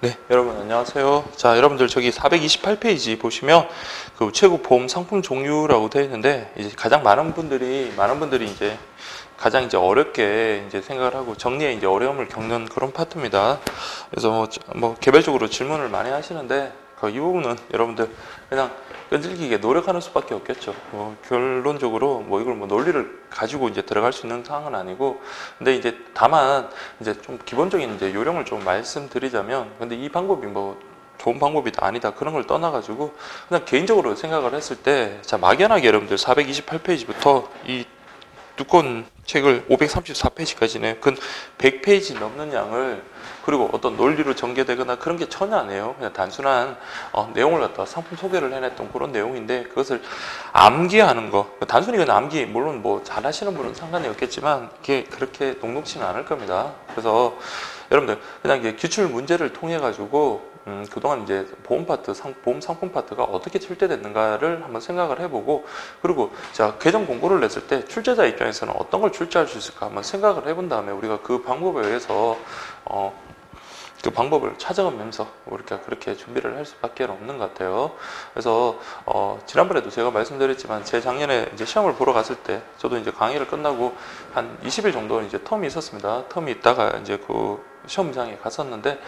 네, 여러분 안녕하세요. 자, 여러분들 저기 428페이지 보시면 그 최고 보험 상품 종류라고 되어 있는데 이제 가장 많은 분들이 이제 가장 이제 어렵게 이제 생각을 하고 정리에 이제 어려움을 겪는 그런 파트입니다. 그래서 뭐 개별적으로 질문을 많이 하시는데 이 부분은 여러분들 그냥 끈질기게 노력하는 수밖에 없겠죠. 결론적으로 뭐 이걸 뭐 논리를 가지고 이제 들어갈 수 있는 상황은 아니고, 근데 이제 다만 이제 좀 기본적인 이제 요령을 좀 말씀드리자면, 근데 이 방법이 뭐 좋은 방법이다 아니다 그런 걸 떠나가지고 그냥 개인적으로 생각을 했을 때, 자 막연하게 여러분들 428페이지부터 이 두꺼운 책을 534페이지까지는 근 100페이지 넘는 양을, 그리고 어떤 논리로 전개되거나 그런 게 전혀 안 해요. 그냥 단순한 내용을 갖다 상품 소개를 해냈던 그런 내용인데, 그것을 암기하는 거, 단순히 그냥 암기, 물론 뭐 잘하시는 분은 상관이 없겠지만 그게 그렇게 녹록지는 않을 겁니다. 그래서 여러분들 그냥 이제 기출 문제를 통해 가지고 그동안 이제 보험 파트, 보험 상품 파트가 어떻게 출제됐는가를 한번 생각을 해보고, 그리고 자 계정 공고를 냈을 때 출제자 입장에서는 어떤 걸 출제할 수 있을까 한번 생각을 해본 다음에 우리가 그 방법에 의해서 그 방법을 찾아가면서 우리가 그렇게 준비를 할 수밖에 없는 것 같아요. 그래서 지난번에도 제가 말씀드렸지만 제 작년에 이제 시험을 보러 갔을 때 저도 이제 강의를 끝나고 한 20일 정도 이제 텀이 있었습니다. 텀이 있다가 이제 그 시험장에 갔었는데,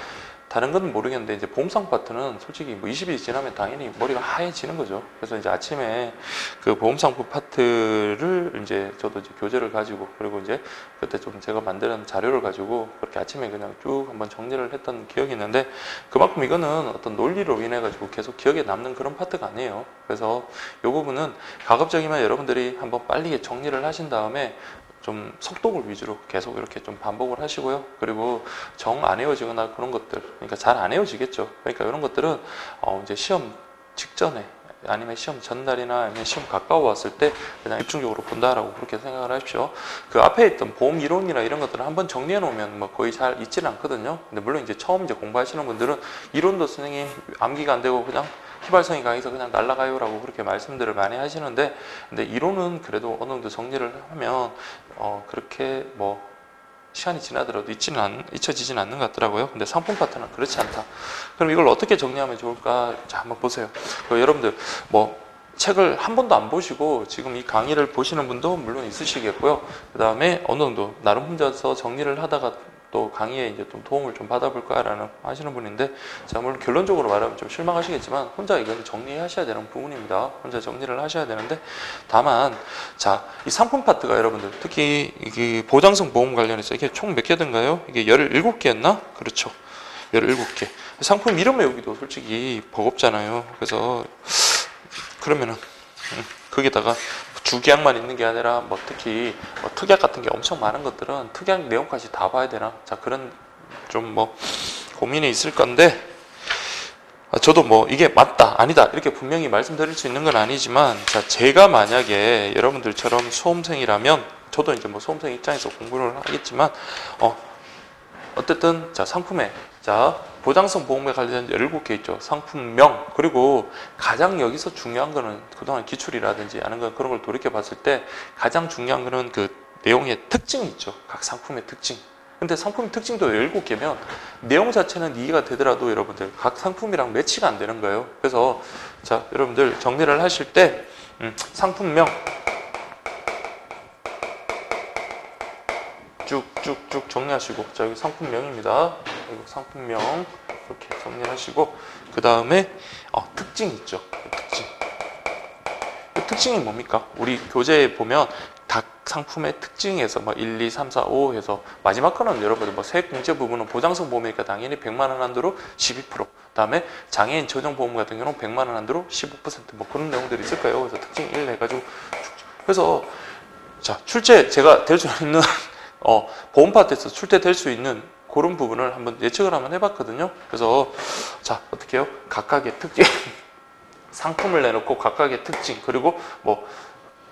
다른 건 모르겠는데 이제 보험상 파트는 솔직히 뭐 20일이 지나면 당연히 머리가 하얘지는 거죠. 그래서 이제 아침에 그 보험상품 파트를 이제 저도 이제 교재를 가지고, 그리고 이제 그때 좀 제가 만드는 자료를 가지고 그렇게 아침에 그냥 쭉 한번 정리를 했던 기억이 있는데, 그만큼 이거는 어떤 논리로 인해 가지고 계속 기억에 남는 그런 파트가 아니에요. 그래서 이 부분은 가급적이면 여러분들이 한번 빨리 정리를 하신 다음에 좀 속독을 위주로 계속 이렇게 좀 반복을 하시고요. 그리고 정 안 외워지거나 그런 것들, 그러니까 잘 안 외워지겠죠. 그러니까 이런 것들은 이제 시험 직전에 아니면 시험 전날이나 아니면 시험 가까워 왔을 때 그냥 집중적으로 본다라고 그렇게 생각을 하십시오. 그 앞에 있던 보험 이론이나 이런 것들은 한번 정리해 놓으면 뭐 거의 잘 잊지는 않거든요. 근데 물론 이제 처음 이제 공부하시는 분들은 이론도 선생님 암기가 안 되고 그냥 휘발성이 강해서 그냥 날아가요라고 그렇게 말씀들을 많이 하시는데, 근데 이론은 그래도 어느 정도 정리를 하면 그렇게 뭐 시간이 지나더라도 잊혀지진 않는 것 같더라고요. 근데 상품 파트는 그렇지 않다. 그럼 이걸 어떻게 정리하면 좋을까? 자, 한번 보세요. 여러분들 뭐 책을 한 번도 안 보시고 지금 이 강의를 보시는 분도 물론 있으시겠고요. 그 다음에 어느 정도 나름 혼자서 정리를 하다가 또 강의에 이제 좀 도움을 좀 받아볼까라는 하시는 분인데, 자 물론 결론적으로 말하면 좀 실망하시겠지만 혼자 이건 정리하셔야 되는 부분입니다. 혼자 정리를 하셔야 되는데, 다만 자 이 상품 파트가 여러분들 특히 이 보장성 보험 관련해서 이게 총 몇 개든가요? 이게 17개였나? 그렇죠. 17개. 상품 이름 외우기도 솔직히 버겁잖아요. 그래서 그러면은 거기다가 주계약만 있는 게 아니라 뭐 특히 뭐 특약 같은 게 엄청 많은 것들은 특약 내용까지 다 봐야 되나? 자 그런 좀 뭐 고민이 있을 건데, 저도 뭐 이게 맞다 아니다 이렇게 분명히 말씀드릴 수 있는 건 아니지만, 자 제가 만약에 여러분들처럼 수험생이라면, 저도 이제 뭐 수험생 입장에서 공부를 하겠지만 어쨌든 자 상품에 자 보장성 보험에 관련된 17개 있죠. 상품명, 그리고 가장 여기서 중요한 거는 그동안 기출이라든지 아는 거 그런 걸 돌이켜 봤을 때 가장 중요한 거는 그 내용의 특징이 있죠. 각 상품의 특징. 근데 상품 특징도 17개면 내용 자체는 이해가 되더라도 여러분들 각 상품이랑 매치가 안 되는 거예요. 그래서 자 여러분들 정리를 하실 때 상품명 쭉쭉쭉 정리하시고, 자 여기 상품명입니다. 여기 상품명 이렇게 정리하시고, 그 다음에 특징 있죠. 특징. 그 특징이 뭡니까? 우리 교재에 보면 각 상품의 특징에서 뭐 1, 2, 3, 4, 5 해서 마지막 거는 여러분들 뭐 세액공제 부분은 보장성 보험이니까 당연히 100만 원 한도로 12%, 그다음에 장애인 전용 보험 같은 경우는 100만 원 한도로 15%뭐 그런 내용들이 있을 거예요. 그래서 특징 1 해가지고 그래서 자 출제 제가 될 수 있는 보험 파트에서 출제될 수 있는 그런 부분을 한번 예측을 한번 해봤거든요. 그래서 자 어떻게 해요? 각각의 특징 상품을 내놓고 각각의 특징, 그리고 뭐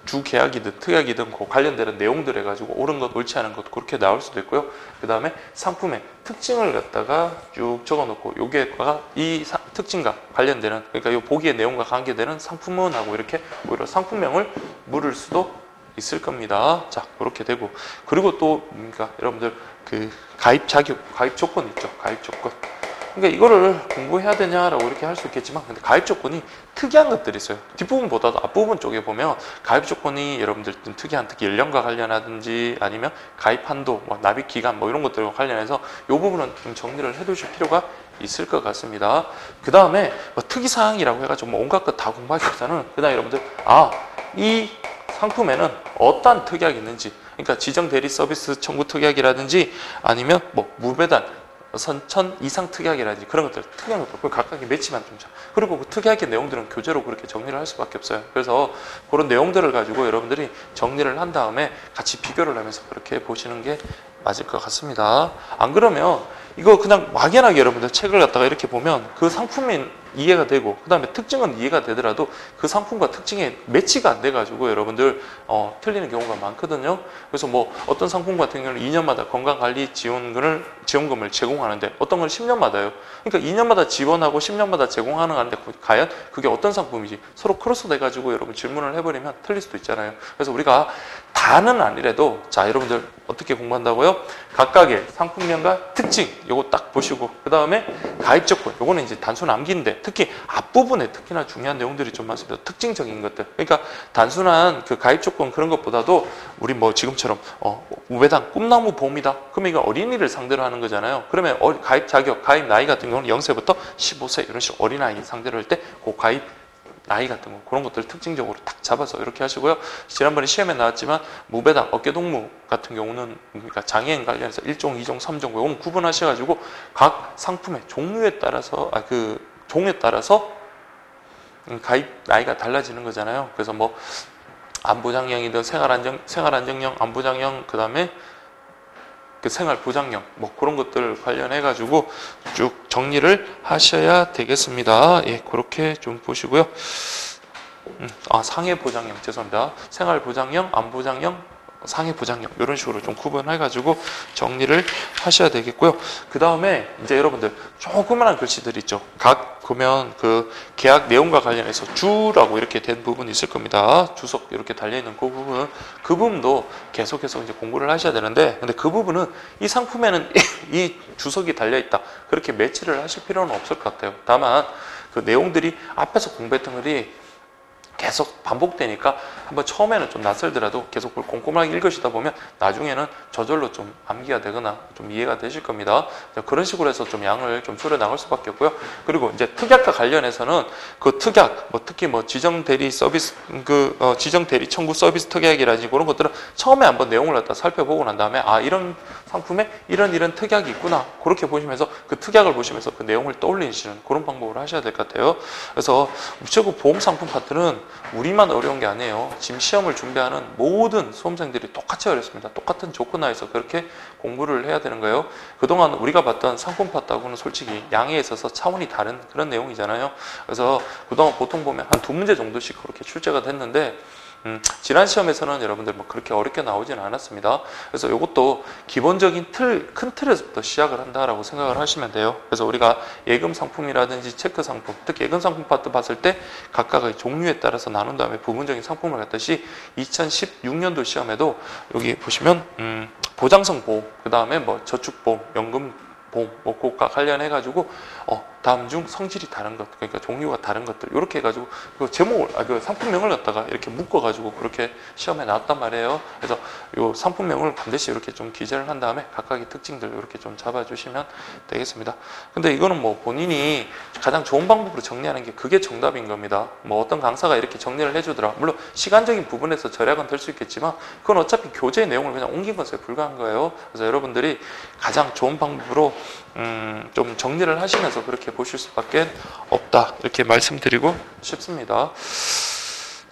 주계약이든 특약이든 그 관련되는 내용들 해가지고 옳은 것 옳지 않은 것 그렇게 나올 수도 있고요. 그 다음에 상품의 특징을 갖다가 쭉 적어놓고 요게가 이 특징과 관련되는, 그러니까 요 보기의 내용과 관계되는 상품은 하고 이렇게 오히려 상품명을 물을 수도 있을 겁니다. 자, 그렇게 되고, 그리고 또 뭡니까? 여러분들 그 가입 자격, 가입 조건 있죠. 가입 조건. 그러니까 이거를 공부해야 되냐라고 이렇게 할 수 있겠지만, 근데 가입 조건이 특이한 것들이 있어요. 뒷부분보다도 앞부분 쪽에 보면 가입 조건이 여러분들 좀 특이한, 특히 연령과 관련하든지 아니면 가입 한도, 뭐 납입 기간 뭐 이런 것들과 관련해서 이 부분은 좀 정리를 해두실 필요가 있을 것 같습니다. 그 다음에 뭐 특이사항이라고 해가지고 뭐 온갖 것 다 공부하기보다는 그다음 여러분들 이 상품에는 어떠한 특약이 있는지, 그러니까 지정 대리 서비스 청구 특약이라든지 아니면 뭐 무배당 선천 이상 특약이라든지 그런 것들, 특이한 것들 각각의 매치만 좀. 그리고 그 특약의 내용들은 교재로 그렇게 정리를 할 수밖에 없어요. 그래서 그런 내용들을 가지고 여러분들이 정리를 한 다음에 같이 비교를 하면서 그렇게 보시는 게 맞을 것 같습니다. 안 그러면 이거 그냥 막연하게 여러분들 책을 갖다가 이렇게 보면 그 상품이 이해가 되고 그 다음에 특징은 이해가 되더라도 그 상품과 특징에 매치가 안 돼가지고 여러분들 틀리는 경우가 많거든요. 그래서 뭐 어떤 상품 같은 경우는 2년마다 건강관리 지원금을 제공하는데 어떤 건 10년마다요. 그러니까 2년마다 지원하고 10년마다 제공하는 건데 과연 그게 어떤 상품이지? 서로 크로스 돼가지고 여러분 질문을 해버리면 틀릴 수도 있잖아요. 그래서 우리가 다는 아니래도 자 여러분들 어떻게 공부한다고요? 각각의 상품명과 특징 요거 딱 보시고 그 다음에 가입 조건 요거는 이제 단순 암기인데 특히 앞부분에 특히나 중요한 내용들이 좀 많습니다. 특징적인 것들. 그러니까 단순한 그 가입 조건 그런 것보다도 우리 뭐 지금처럼 무배당 꿈나무 보험이다. 그러면 이거 어린이를 상대로 하는 거잖아요. 그러면 가입 자격, 가입 나이 같은 경우는 0세부터 15세 이런 식으로 어린아이 상대로 할 때 그 가입 나이 같은 거 그런 것들 특징적으로 딱 잡아서 이렇게 하시고요. 지난번에 시험에 나왔지만 무배당 어깨동무 같은 경우는 그러니까 장애인 관련해서 1종, 2종, 3종 이건 구분하셔가지고 각 상품의 종류에 따라서 그 종에 따라서 가입 나이가 달라지는 거잖아요. 그래서 뭐 안보장형이든 생활안정형, 안보장형 그 다음에 그 생활보장형 뭐 그런 것들 관련해 가지고 쭉 정리를 하셔야 되겠습니다. 예, 그렇게 좀 보시고요. 상해보장형 죄송합니다. 생활보장형, 안보장형, 상해보장형 이런 식으로 좀 구분해 가지고 정리를 하셔야 되겠고요. 그 다음에 이제 여러분들 조그만한 글씨들 있죠. 각 보면 그 계약 내용과 관련해서 주라고 이렇게 된 부분이 있을 겁니다. 주석 이렇게 달려있는 그 부분, 그 부분도 계속해서 이제 공부를 하셔야 되는데, 근데 그 부분은 이 상품에는 이 주석이 달려있다 그렇게 매치를 하실 필요는 없을 것 같아요. 다만 그 내용들이 앞에서 공부했던 것이 계속 반복되니까 한번 처음에는 좀 낯설더라도 계속 그걸 꼼꼼하게 읽으시다 보면 나중에는 저절로 좀 암기가 되거나 좀 이해가 되실 겁니다. 그런 식으로 해서 좀 양을 좀 줄여 나갈 수밖에 없고요. 그리고 이제 특약과 관련해서는 그 특약, 뭐 특히 뭐 지정 대리 서비스, 지정 대리 청구 서비스 특약이라든지 그런 것들은 처음에 한번 내용을 갖다 살펴보고 난 다음에 이런 상품에 이런 특약이 있구나. 그렇게 보시면서 그 특약을 보시면서 그 내용을 떠올리시는 그런 방법을 하셔야 될 것 같아요. 그래서 우체국 보험 상품 파트는 우리만 어려운 게 아니에요. 지금 시험을 준비하는 모든 수험생들이 똑같이 어렵습니다. 똑같은 조건 하에서 그렇게 공부를 해야 되는 거예요. 그동안 우리가 봤던 상품 파트하고는 솔직히 양에 있어서 차원이 다른 그런 내용이잖아요. 그래서 그동안 보통 보면 한 2문제 정도씩 그렇게 출제가 됐는데 지난 시험에서는 여러분들 뭐 그렇게 어렵게 나오지는 않았습니다. 그래서 이것도 기본적인 큰 틀에서부터 시작을 한다라고 생각을 하시면 돼요. 그래서 우리가 예금 상품이라든지 체크 상품, 특히 예금 상품 파트 봤을 때 각각의 종류에 따라서 나눈 다음에 부분적인 상품을 갖듯이 2016년도 시험에도 여기 보시면 보장성 보험, 그 다음에 뭐 저축보험, 연금 보험, 뭐 그것과 관련해 가지고 다음 중 성질이 다른 것, 그러니까 종류가 다른 것들 이렇게 해가지고 그 제목을 그 상품명을 갖다가 이렇게 묶어가지고 그렇게 시험에 나왔단 말이에요. 그래서 이 상품명을 반드시 이렇게 좀 기재를 한 다음에 각각의 특징들 이렇게 좀 잡아주시면 되겠습니다. 근데 이거는 뭐 본인이 가장 좋은 방법으로 정리하는 게 그게 정답인 겁니다. 뭐 어떤 강사가 이렇게 정리를 해주더라. 물론 시간적인 부분에서 절약은 될 수 있겠지만 그건 어차피 교재 내용을 그냥 옮긴 것에 불과한 거예요. 그래서 여러분들이 가장 좋은 방법으로 좀 정리를 하시면서 그렇게 보실 수밖에 없다 이렇게 말씀드리고 싶습니다.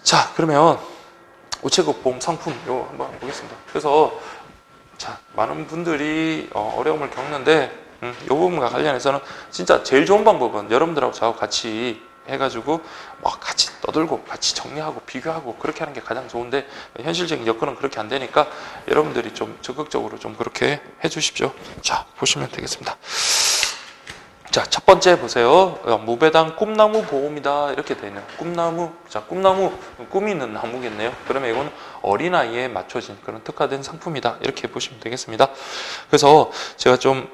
자, 그러면 우체국 보험 상품 이거 한번 보겠습니다. 그래서 자, 많은 분들이 어려움을 겪는데 이 부분과 관련해서는 진짜 제일 좋은 방법은 여러분들하고 저하고 같이 해가지고 같이 떠들고 같이 정리하고 비교하고 그렇게 하는 게 가장 좋은데 현실적인 여건은 그렇게 안 되니까 여러분들이 좀 적극적으로 좀 그렇게 해주십시오. 자, 보시면 되겠습니다. 자, 첫 번째 보세요. 무배당 꿈나무 보험이다 이렇게 되어 있네요. 꿈나무, 자, 꿈나무 꿈이 있는 나무겠네요. 그러면 이건 어린아이에 맞춰진 그런 특화된 상품이다 이렇게 보시면 되겠습니다. 그래서 제가 좀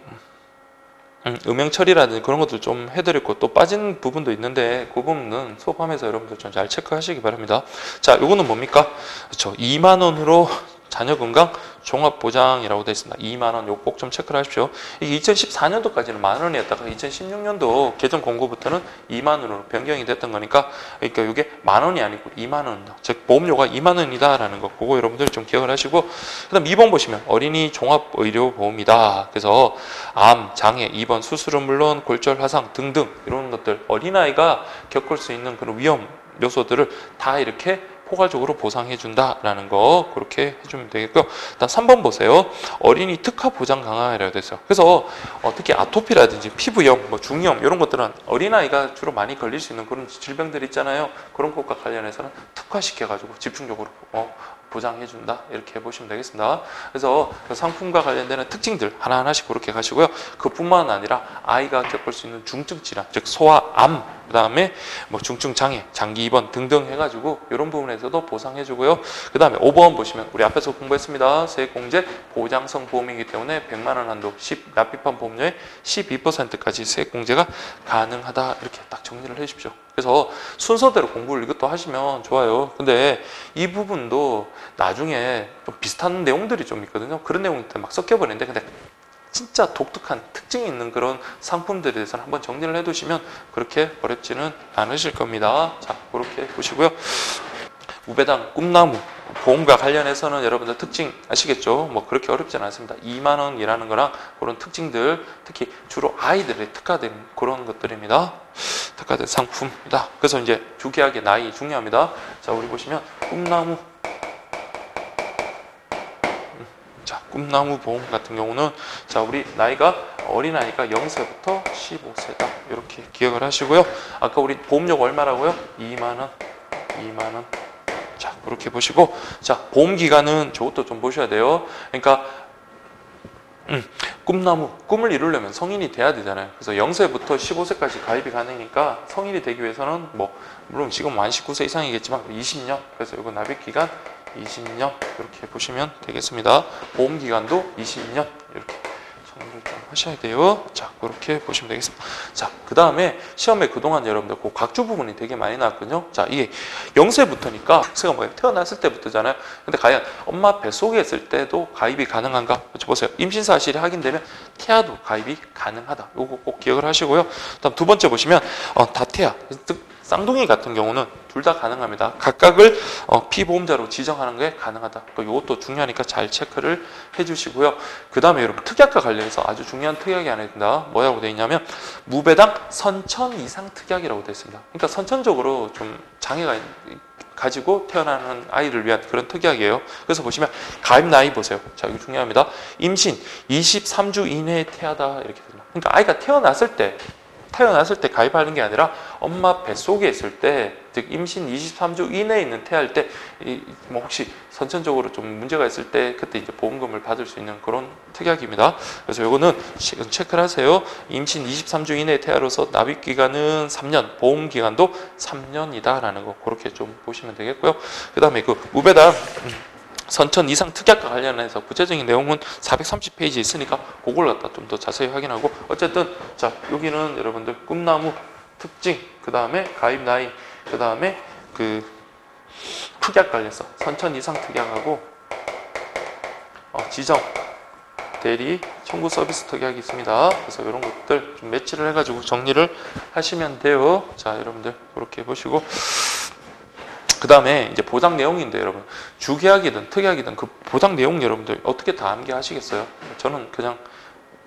음영 처리라든지 그런 것도 좀 해드렸고 또 빠진 부분도 있는데 그 부분은 수업하면서 여러분들 좀 잘 체크하시기 바랍니다. 자, 요거는 뭡니까? 그렇죠. 2만 원으로 자녀 건강 종합보장이라고 되어 있습니다. 2만 원, 요거 꼭 좀 체크를 하십시오. 이게 2014년도까지는 만 원이었다가 2016년도 개정 공고부터는 2만 원으로 변경이 됐던 거니까, 그러니까 이게 만 원이 아니고 2만 원, 즉 보험료가 2만 원이다라는 거, 그거 여러분들 좀 기억을 하시고, 그다음 2번 보시면 어린이 종합의료보험이다. 그래서 암, 장애, 입원, 수술은 물론 골절, 화상 등등 이런 것들 어린아이가 겪을 수 있는 그런 위험 요소들을 다 이렇게 포괄적으로 보상해준다라는 거 그렇게 해주면 되겠고요. 일단 3번 보세요. 어린이 특화 보장 강화라고 되어 있어요. 그래서 특히 아토피라든지 피부염, 뭐 중이염 이런 것들은 어린아이가 주로 많이 걸릴 수 있는 그런 질병들 있잖아요. 그런 것과 관련해서는 특화시켜가지고 집중적으로 보장해준다 이렇게 보시면 되겠습니다. 그래서 그 상품과 관련되는 특징들 하나하나씩 그렇게 가시고요. 그뿐만 아니라 아이가 겪을 수 있는 중증 질환, 즉 소아, 암, 그 다음에 뭐 중증 장애, 장기 입원 등등 해가지고 이런 부분에서도 보상해주고요. 그 다음에 5번 보시면 우리 앞에서 공부했습니다. 세액공제 보장성 보험이기 때문에 100만 원 한도 납입한 보험료의 12%까지 세액공제가 가능하다 이렇게 딱 정리를 해주십시오. 그래서 순서대로 공부를 이것도 하시면 좋아요. 근데 이 부분도 나중에 좀 비슷한 내용들이 좀 있거든요. 그런 내용들 막 섞여버리는데 근데 진짜 독특한 특징이 있는 그런 상품들에 대해서는 한번 정리를 해두시면 그렇게 어렵지는 않으실 겁니다. 자, 그렇게 보시고요. 우배당, 꿈나무, 보험과 관련해서는 여러분들 특징 아시겠죠? 뭐 그렇게 어렵지는 않습니다. 2만 원이라는 거랑 그런 특징들, 특히 주로 아이들에 특화된 그런 것들입니다. 특화된 상품이다. 그래서 이제 주계약의 나이 중요합니다. 자, 우리 보시면 꿈나무. 자, 꿈나무 보험 같은 경우는 자, 우리 나이가 어린아이가 0세부터 15세다. 이렇게 기억을 하시고요. 아까 우리 보험료가 얼마라고요? 2만 원. 2만 원. 자, 그렇게 보시고 자, 보험 기간은 저것도 좀 보셔야 돼요. 그러니까 꿈나무, 꿈을 이루려면 성인이 돼야 되잖아요. 그래서 0세부터 15세까지 가입이 가능하니까 성인이 되기 위해서는 뭐 물론 지금 만 19세 이상이겠지만 20년. 그래서 이거 납입 기간 20년 이렇게 보시면 되겠습니다. 보험 기간도 20년 이렇게 정리를 좀 하셔야 돼요. 자, 그렇게 보시면 되겠습니다. 자, 그 다음에 시험에 그동안 여러분들 그 각주 부분이 되게 많이 나왔거든요. 자, 이게 0세부터니까 제가 뭐예요? 태어났을 때부터잖아요. 근데 과연 엄마 뱃속에 있을 때도 가입이 가능한가? 보세요. 임신 사실이 확인되면 태아도 가입이 가능하다. 요거 꼭 기억을 하시고요. 다음 두 번째 보시면 다태아, 즉 쌍둥이 같은 경우는 둘 다 가능합니다. 각각을 피보험자로 지정하는 게 가능하다. 이것도 중요하니까 잘 체크를 해주시고요. 그 다음에 여러분 특약과 관련해서 아주 중요한 특약이 하나 있습니다. 뭐라고 되어 있냐면 무배당 선천 이상 특약이라고 되어 있습니다. 그러니까 선천적으로 좀 장애가 가지고 태어나는 아이를 위한 그런 특약이에요. 그래서 보시면 가입 나이 보세요. 자, 이거 중요합니다. 임신 23주 이내에 태아다 이렇게 됩니다. 그러니까 아이가 태어났을 때 가입하는 게 아니라 엄마 뱃속에 있을 때, 즉 임신 23주 이내에 있는 태아일 때, 뭐 혹시 선천적으로 좀 문제가 있을 때 그때 이제 보험금을 받을 수 있는 그런 특약입니다. 그래서 요거는 체크를 하세요. 임신 23주 이내의 태아로서 납입 기간은 3년, 보험 기간도 3년이다라는 거 그렇게 좀 보시면 되겠고요. 그 다음에 그 무배당 선천 이상 특약과 관련해서 구체적인 내용은 430페이지 있으니까 그걸 갖다 좀 더 자세히 확인하고 어쨌든 자, 여기는 여러분들 꿈나무 특징, 그 다음에 가입 나이, 그 다음에 그 특약 관련해서 선천 이상 특약하고 지정 대리 청구 서비스 특약이 있습니다. 그래서 이런 것들 좀 매치를 해가지고 정리를 하시면 돼요. 자, 여러분들 그렇게 보시고 그 다음에 이제 보장 내용인데 여러분 주계약이든 특약이든 그 보장 내용 여러분들 어떻게 다 암기하시겠어요? 저는 그냥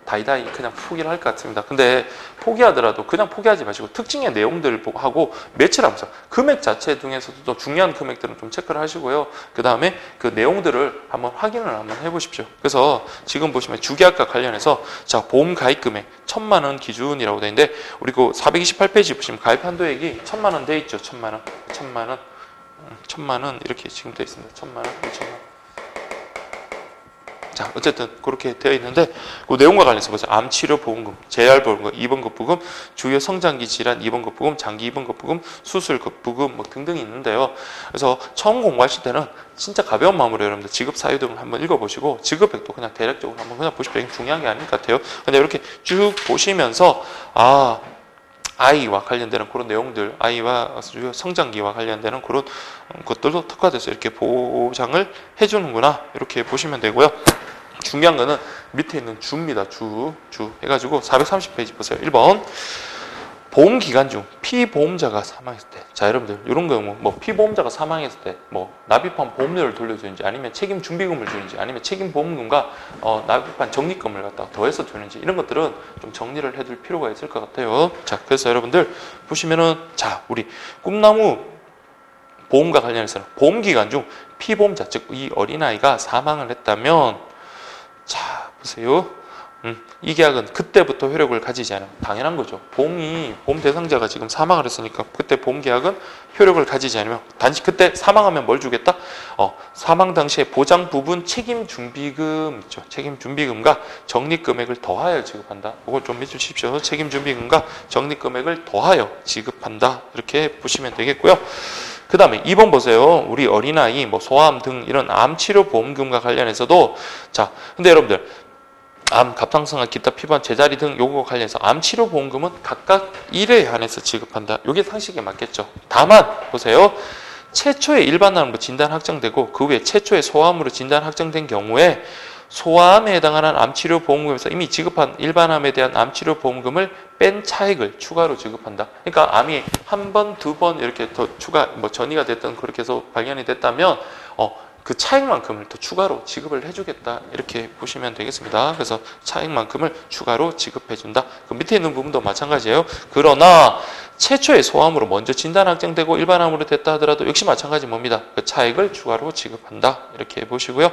다이다이 그냥 포기를 할 것 같습니다. 근데 포기하더라도 그냥 포기하지 마시고 특징의 내용들 하고 매치를 하면서 금액 자체 중에서도 또 중요한 금액들은 좀 체크를 하시고요. 그 다음에 그 내용들을 한번 확인을 한번 해보십시오. 그래서 지금 보시면 주계약과 관련해서 자, 보험 가입 금액 1,000만 원 기준이라고 되어 있는데 우리 그 428페이지 보시면 가입 한도액이 1,000만 원 돼 있죠. 1,000만 원, 1,000만 원. 1,000만 원 이렇게 지금 되어 있습니다. 1,000만 원, 2,000만 원. 자, 어쨌든 그렇게 되어 있는데 그 내용과 관련해서 보세요. 암 치료 보험금, 재활 보험금, 입원급 부금, 주요 성장기 질환 입원급 부금, 장기 입원급 부금, 수술급 부금 뭐 등등이 있는데요. 그래서 처음 공부하실 때는 진짜 가벼운 마음으로 여러분들 지급 사유 등을 한번 읽어보시고 지급액도 그냥 대략적으로 한번 그냥 보십시오. 이게 중요한 게 아닐 것 같아요. 근데 이렇게 쭉 보시면서 아이와 관련되는 그런 내용들, 아이와 성장기와 관련되는 그런 것들도 특화돼서 이렇게 보장을 해주는구나 이렇게 보시면 되고요. 중요한 거는 밑에 있는 주입니다. 주 해가지고 430페이지 보세요. 1번 보험기간 중 피보험자가 사망했을 때, 자 여러분들 이런 거 뭐 피보험자가 사망했을 때 뭐 납입한 보험료를 돌려주는지 아니면 책임 준비금을 주는지 아니면 책임 보험금과 납입한 적립금을 갖다가 더해서 주는지 이런 것들은 좀 정리를 해둘 필요가 있을 것 같아요. 자 그래서 여러분들 보시면은 자 우리 꿈나무 보험과 관련해서는 보험기간 중 피보험자 즉 이 어린아이가 사망을 했다면 자 보세요. 이 계약은 그때부터 효력을 가지지 않으면 당연한 거죠. 보험 대상자가 지금 사망을 했으니까 그때 보험 계약은 효력을 가지지 않으면 단지 그때 사망하면 뭘 주겠다? 사망 당시에 보장 부분 책임 준비금 있죠. 책임 준비금과 적립 금액을 더하여 지급한다. 이걸 좀 믿으십시오. 책임 준비금과 적립 금액을 더하여 지급한다. 이렇게 보시면 되겠고요. 그 다음에 2번 보세요. 우리 어린아이 뭐 소아암 등 이런 암치료 보험금과 관련해서도 자 근데 여러분들 암, 갑상선암, 기타 피부암, 제자리 등 요거와 관련해서 암치료 보험금은 각각 1회에 한해서 지급한다. 요게 상식에 맞겠죠. 다만 보세요. 최초의 일반암으로 진단 확정되고 그 후에 최초의 소아암으로 진단 확정된 경우에 소아암에 해당하는 암치료 보험금에서 이미 지급한 일반암에 대한 암치료 보험금을 뺀 차액을 추가로 지급한다. 그러니까 암이 한 번, 두 번 이렇게 더 추가 뭐 전이가 됐든 그렇게 해서 발견이 됐다면 그 차액만큼을 더 추가로 지급을 해주겠다 이렇게 보시면 되겠습니다. 그래서 차액만큼을 추가로 지급해준다. 그 밑에 있는 부분도 마찬가지예요. 그러나 최초의 소암으로 먼저 진단 확정되고 일반암으로 됐다 하더라도 역시 마찬가지 뭡니다. 그 차액을 추가로 지급한다 이렇게 보시고요.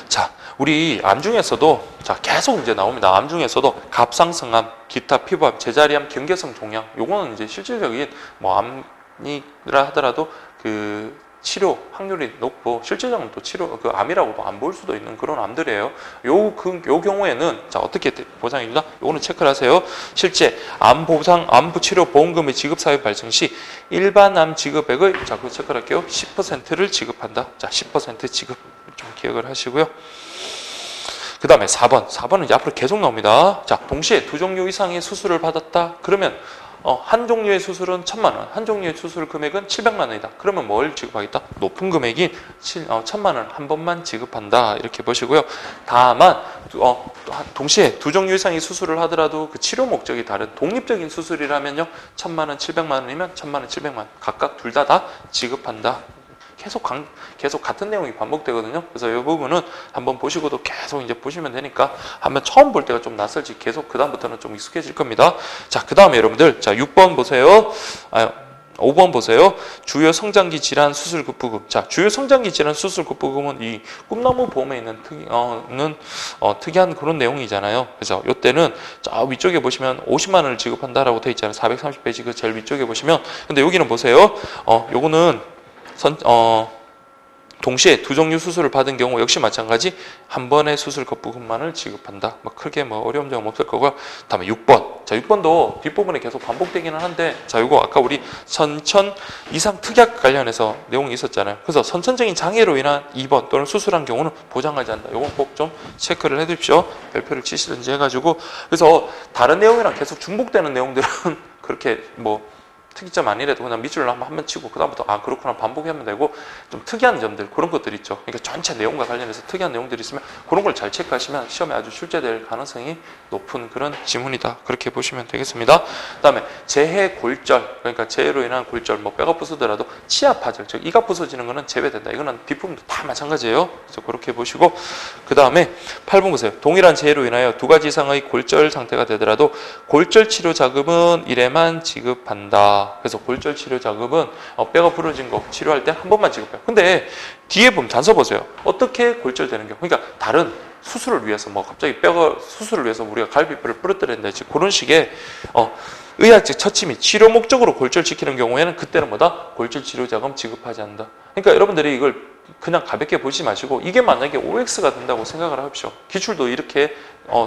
자, 우리 암 중에서도 자 계속 이제 나옵니다. 암 중에서도 갑상선암, 기타 피부암, 제자리암, 경계성 종양 요거는 이제 실질적인 뭐 암이라 하더라도 그 치료 확률이 높고 실제적으로 또 치료 그 암이라고도 안 볼 수도 있는 그런 암들이에요. 요 경우에는 자 어떻게 보장해 주나? 요거는 체크를 하세요. 실제 암 보상 암부 치료 보험금의 지급 사유 발생 시 일반 암 지급액의 자 그거 체크를 할게요. 10%를 지급한다. 자 10% 지급 좀 기억을 하시고요. 그 다음에 4번은 이제 앞으로 계속 나옵니다. 자 동시에 두 종류 이상의 수술을 받았다. 그러면 한 종류의 수술은 1,000만 원, 한 종류의 수술 금액은 700만 원이다. 그러면 뭘 지급하겠다? 높은 금액인 1,000만 원 한 번만 지급한다. 이렇게 보시고요. 다만 동시에 두 종류 이상의 수술을 하더라도 그 치료 목적이 다른 독립적인 수술이라면요. 1,000만 원, 700만 원이면 1,000만 원, 700만 원 각각 둘 다 지급한다. 계속 같은 내용이 반복되거든요. 그래서 이 부분은 한번 보시고도 계속 이제 보시면 되니까 한번 처음 볼 때가 좀 낯설지 계속 그 다음부터는 좀 익숙해질 겁니다. 자, 그 다음에 여러분들 자 6번 보세요. 5번 보세요. 주요 성장기 질환 수술급 부금. 자, 주요 성장기 질환 수술급 부금은 이 꿈나무 보험에 있는 특이한 그런 내용이잖아요. 그래서 이때는 저 위쪽에 보시면 50만 원을 지급한다라고 되어 있잖아요. 430페이지 그 제일 위쪽에 보시면. 근데 여기는 보세요. 요거는 동시에 두 종류 수술을 받은 경우 역시 마찬가지 한 번의 수술 거부금만을 지급한다. 크게 어려운 점은 없을 거고요. 다음에 6번. 자, 6번도 뒷부분에 계속 반복되기는 한데, 자, 이거 아까 우리 선천 이상 특약 관련해서 내용이 있었잖아요. 그래서 선천적인 장애로 인한 입원 또는 수술한 경우는 보장하지 않는다. 이건 꼭 좀 체크를 해 두십시오. 별표를 치시든지 해가지고. 그래서 다른 내용이랑 계속 중복되는 내용들은 그렇게 특이점 아니래도 그냥 밑줄로 한번 치고 그다음부터 그렇구나 반복하면 되고 좀 특이한 점들 그런 것들 있죠. 그러니까 전체 내용과 관련해서 특이한 내용들이 있으면 그런 걸 잘 체크하시면 시험에 아주 출제될 가능성이 높은 그런 지문이다. 그렇게 보시면 되겠습니다. 그다음에 재해 골절 그러니까 재해로 인한 골절 뼈가 부서더라도 치아 파절 즉 이가 부서지는 거는 제외된다. 이거는 뒷부분도 다 마찬가지예요. 그래서 그렇게 보시고 그다음에 8번 보세요. 동일한 재해로 인하여 두 가지 이상의 골절 상태가 되더라도 골절 치료 자금은 1회만 지급한다. 그래서 골절 치료 자금은 뼈가 부러진 거 치료할 때 한 번만 지급해요. 근데 뒤에 보면 단서 보세요. 어떻게 골절되는 경우 그러니까 다른 수술을 위해서 갑자기 뼈가 수술을 위해서 우리가 갈비뼈를 부러뜨려야 된다. 그런 식의 의학적 처치 및 치료 목적으로 골절시키는 경우에는 그때는 골절 치료 자금 지급하지 않는다. 그러니까 여러분들이 이걸 그냥 가볍게 보지 마시고 이게 만약에 OX가 된다고 생각을 하십시오. 기출도 이렇게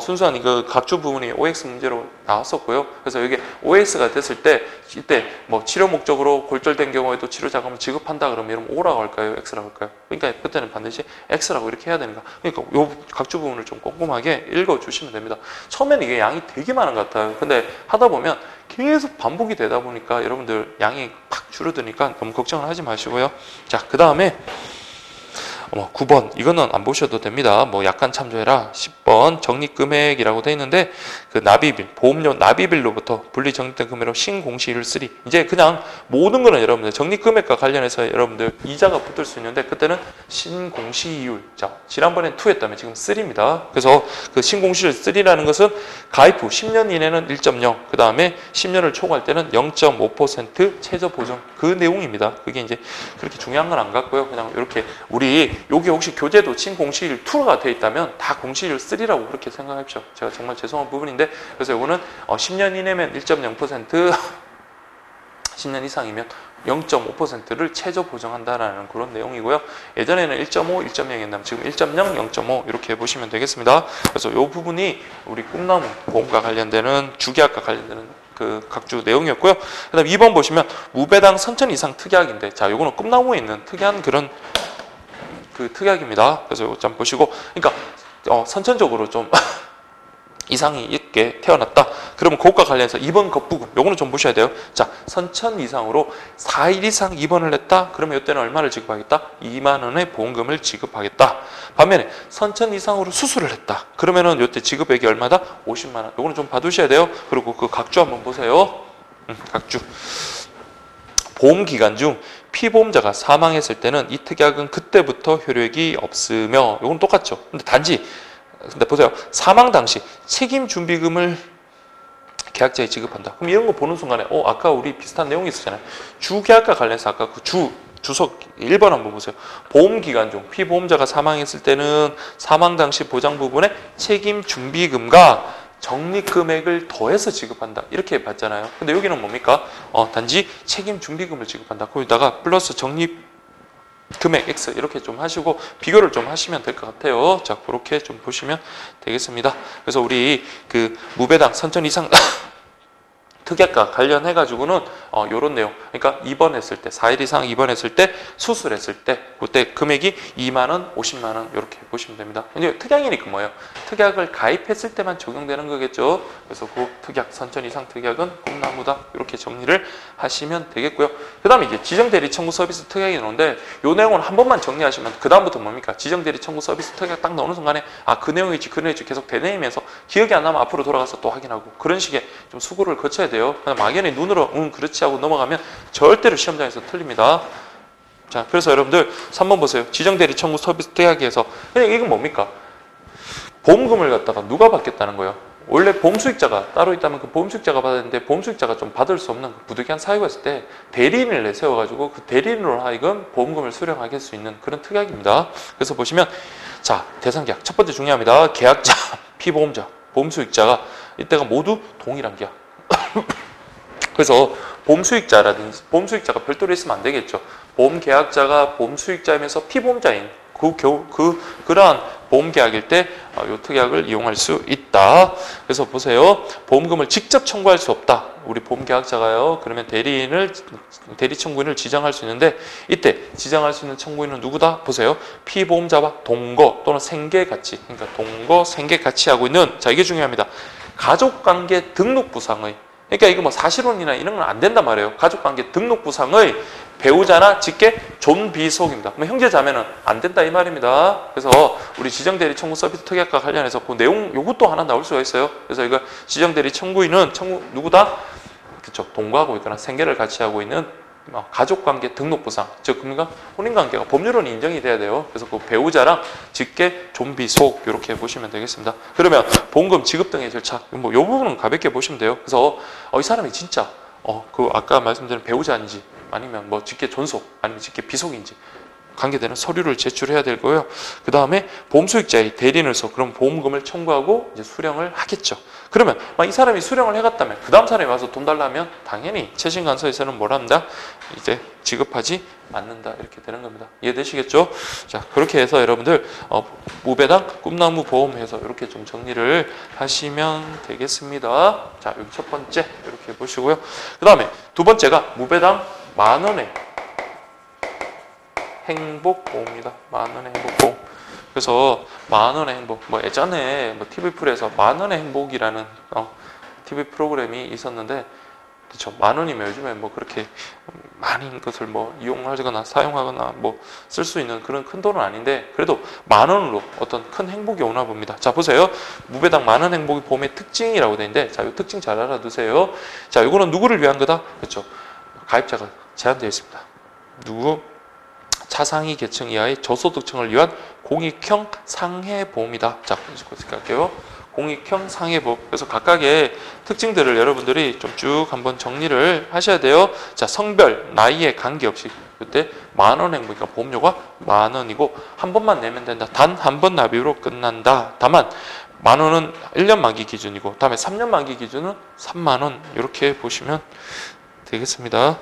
순수한 이거 각주 부분이 OX 문제로 나왔었고요. 그래서 이게 OX가 됐을 때 이때 뭐 치료 목적으로 골절된 경우에도 치료 자금을 지급한다 그러면 여러분 O라고 할까요? X라고 할까요? 그러니까 그때는 반드시 X라고 이렇게 해야 되니까 그러니까 요 각주 부분을 좀 꼼꼼하게 읽어주시면 됩니다. 처음에는 이게 양이 되게 많은 것 같아요. 근데 하다 보면 계속 반복이 되다 보니까 여러분들 양이 팍 줄어드니까 너무 걱정을 하지 마시고요. 자, 그 다음에 9번 이거는 안 보셔도 됩니다. 뭐 약간 참조해라. 10번 적립금액이라고 되어 있는데 그 납입일 보험료 납입일로부터 분리 적립된 금액으로 신공시일을 쓰리. 이제 그냥 모든 거는 여러분들 적립금액과 관련해서 여러분들 이자가 붙을 수 있는데 그때는 신공시이율. 자, 지난번엔 2였다면 지금 3입니다. 그래서 그 신공시일 3라는 것은 가입 후 10년 이내는 1.0 그 다음에 10년을 초과할 때는 0.5% 최저 보정 그 내용입니다. 그게 이제 그렇게 중요한 건 안 같고요. 그냥 이렇게 우리 여기 혹시 교재도 신공시일 2가 되어 있다면 다 공시일 3라고 그렇게 생각하십시오. 제가 정말 죄송한 부분인데 그래서 이거는 10년 이내면 1.0% 10년 이상이면 0.5%를 최저 보정한다라는 그런 내용이고요. 예전에는 1.5, 1.0이었다면 지금 1.0, 0.5 이렇게 보시면 되겠습니다. 그래서 이 부분이 우리 꿈나무 보험과 관련되는 주계약과 관련되는 그 각주 내용이었고요. 그 다음 2번 보시면 무배당 선천 이상 특약인데 자, 요거는 꿈나무에 있는 특이한 그런 그 특약입니다. 그래서 이거 좀 보시고, 그러니까 선천적으로 좀 이상이 있게 태어났다. 그러면 그것과 관련해서 2번 겁부금 요거는 좀 보셔야 돼요. 자, 선천 이상으로 4일 이상 입원을 했다. 그러면 이때는 얼마를 지급하겠다? 2만 원의 보험금을 지급하겠다. 반면에 선천 이상으로 수술을 했다. 그러면은 이때 지급액이 얼마다? 50만 원. 요거는 좀 봐두셔야 돼요. 그리고 그 각주 한번 보세요. 각주. 보험 기간 중 피보험자가 사망했을 때는 이 특약은 그때부터 효력이 없으며 이건 똑같죠. 근데 보세요. 사망 당시 책임 준비금을 계약자에 지급한다. 그럼 이런 거 보는 순간에 아까 우리 비슷한 내용이 있었잖아요. 주계약과 관련해서 아까 그 주석 1번 한번 보세요. 보험 기간 중 피보험자가 사망했을 때는 사망 당시 보장 부분에 책임 준비금과 적립금액을 더해서 지급한다. 이렇게 봤잖아요. 근데 여기는 뭡니까? 단지 책임 준비금을 지급한다. 거기다가 플러스 적립금액 X 이렇게 좀 하시고 비교를 좀 하시면 될 것 같아요. 자, 그렇게 좀 보시면 되겠습니다. 그래서 우리 그 무배당 선천 이상 특약과 관련해가지고는 요런 내용. 그러니까 입원했을 때, 4일 이상 입원했을 때, 수술했을 때, 그때 금액이 2만 원, 50만 원 이렇게 보시면 됩니다. 근데 특약이니까 뭐예요? 특약을 가입했을 때만 적용되는 거겠죠. 그래서 그 특약, 선천 이상 특약은 꿈나무다. 이렇게 정리를 하시면 되겠고요. 그 다음에 이제 지정대리 청구 서비스 특약이 나오는데 요 내용은 한 번만 정리하시면 그 다음부터 뭡니까? 지정대리 청구 서비스 특약 딱 나오는 순간에 그 내용이지 그 내용이지 계속 되뇌이면서 기억이 안 나면 앞으로 돌아가서 또 확인하고 그런 식의 좀 수고를 거쳐야 돼요. 그냥 막연히 눈으로 그렇지 하고 넘어가면 절대로 시험장에서 틀립니다. 자, 그래서 여러분들 3번 보세요. 지정대리 청구 서비스 특약에서 그냥 이건 뭡니까? 보험금을 갖다가 누가 받겠다는 거예요? 원래 보험수익자가 따로 있다면 그 보험수익자가 받았는데 보험수익자가 좀 받을 수 없는 부득이한 사유가 있을 때 대리인을 내세워가지고 그 대리인으로 하여금 보험금을 수령하게 할 수 있는 그런 특약입니다. 그래서 보시면 자, 대상계약 첫 번째 중요합니다. 계약자, 피보험자, 보험수익자가 이때가 모두 동일한 계약. 그래서 보험수익자라든지 보험수익자가 별도로 있으면 안 되겠죠. 보험계약자가 보험수익자이면서 피보험자인 그러한 보험계약일 때 이 특약을 이용할 수 있다. 그래서 보세요. 보험금을 직접 청구할 수 없다. 우리 보험계약자가요. 그러면 대리 청구인을 지정할 수 있는데 이때 지정할 수 있는 청구인은 누구다? 보세요. 피보험자와 동거 또는 생계같이 그러니까 동거 생계같이 하고 있는 자 이게 중요합니다. 가족관계 등록부상의 그러니까 이거 뭐 사실혼이나 이런 건 안 된단 말이에요. 가족관계 등록부상의 배우자나 직계 존비속입니다. 그럼 형제자매는 안 된다 이 말입니다. 그래서 우리 지정대리 청구 서비스 특약과 관련해서 그 내용 요것도 하나 나올 수가 있어요. 그래서 이거 지정대리 청구인은 누구다? 그쵸. 동거하고 있거나 생계를 같이 하고 있는 가족관계 등록부상 즉 그러니까 혼인관계가 법률은 인정이 돼야 돼요. 그래서 그 배우자랑 직계 존비속 이렇게 보시면 되겠습니다. 그러면 보험금 지급 등의 절차 뭐 이 부분은 가볍게 보시면 돼요. 그래서 이 사람이 진짜 그 아까 말씀드린 배우자인지 아니면 뭐 직계 존속 아니면 직계 비속인지 관계되는 서류를 제출해야 될 거예요. 그 다음에 보험수익자의 대리인으로서 그럼 보험금을 청구하고 이제 수령을 하겠죠. 그러면 막 이 사람이 수령을 해갔다면 그 다음 사람이 와서 돈 달라면 당연히 채신간서에서는 뭘 한다? 이제 지급하지 않는다 이렇게 되는 겁니다. 이해되시겠죠? 자, 그렇게 해서 여러분들 무배당 꿈나무 보험해서 이렇게 좀 정리를 하시면 되겠습니다. 자, 여기 첫 번째 이렇게 보시고요. 그 다음에 두 번째가 무배당 만원의 행복보험입니다. 만원의 행복보험. 그래서 만원의 행복, 뭐 예전에 뭐 TV풀에서 만원의 행복이라는 TV 프로그램이 있었는데, 그렇죠. 만원이면 요즘에 뭐 그렇게 많은 것을 뭐 이용하거나 사용하거나 뭐 쓸 수 있는 그런 큰 돈은 아닌데, 그래도 만원으로 어떤 큰 행복이 오나 봅니다. 자, 보세요. 무배당 만원 행복이 보험의 특징이라고 되어 있는데, 자, 이 특징 잘 알아두세요. 자, 이거는 누구를 위한 거다? 그렇죠. 가입자가 제한되어 있습니다. 누구? 차상위 계층 이하의 저소득층을 위한 공익형 상해보험이다. 자, 이렇게 갈게요. 공익형 상해보험. 그래서 각각의 특징들을 여러분들이 좀 쭉 한번 정리를 하셔야 돼요. 자, 성별, 나이에 관계없이 그때 만원 행복이니까 보험료가 만원이고 한 번만 내면 된다. 단 한 번 납입으로 끝난다. 다만 만원은 1년 만기 기준이고 다음에 3년 만기 기준은 3만원 이렇게 보시면 되겠습니다.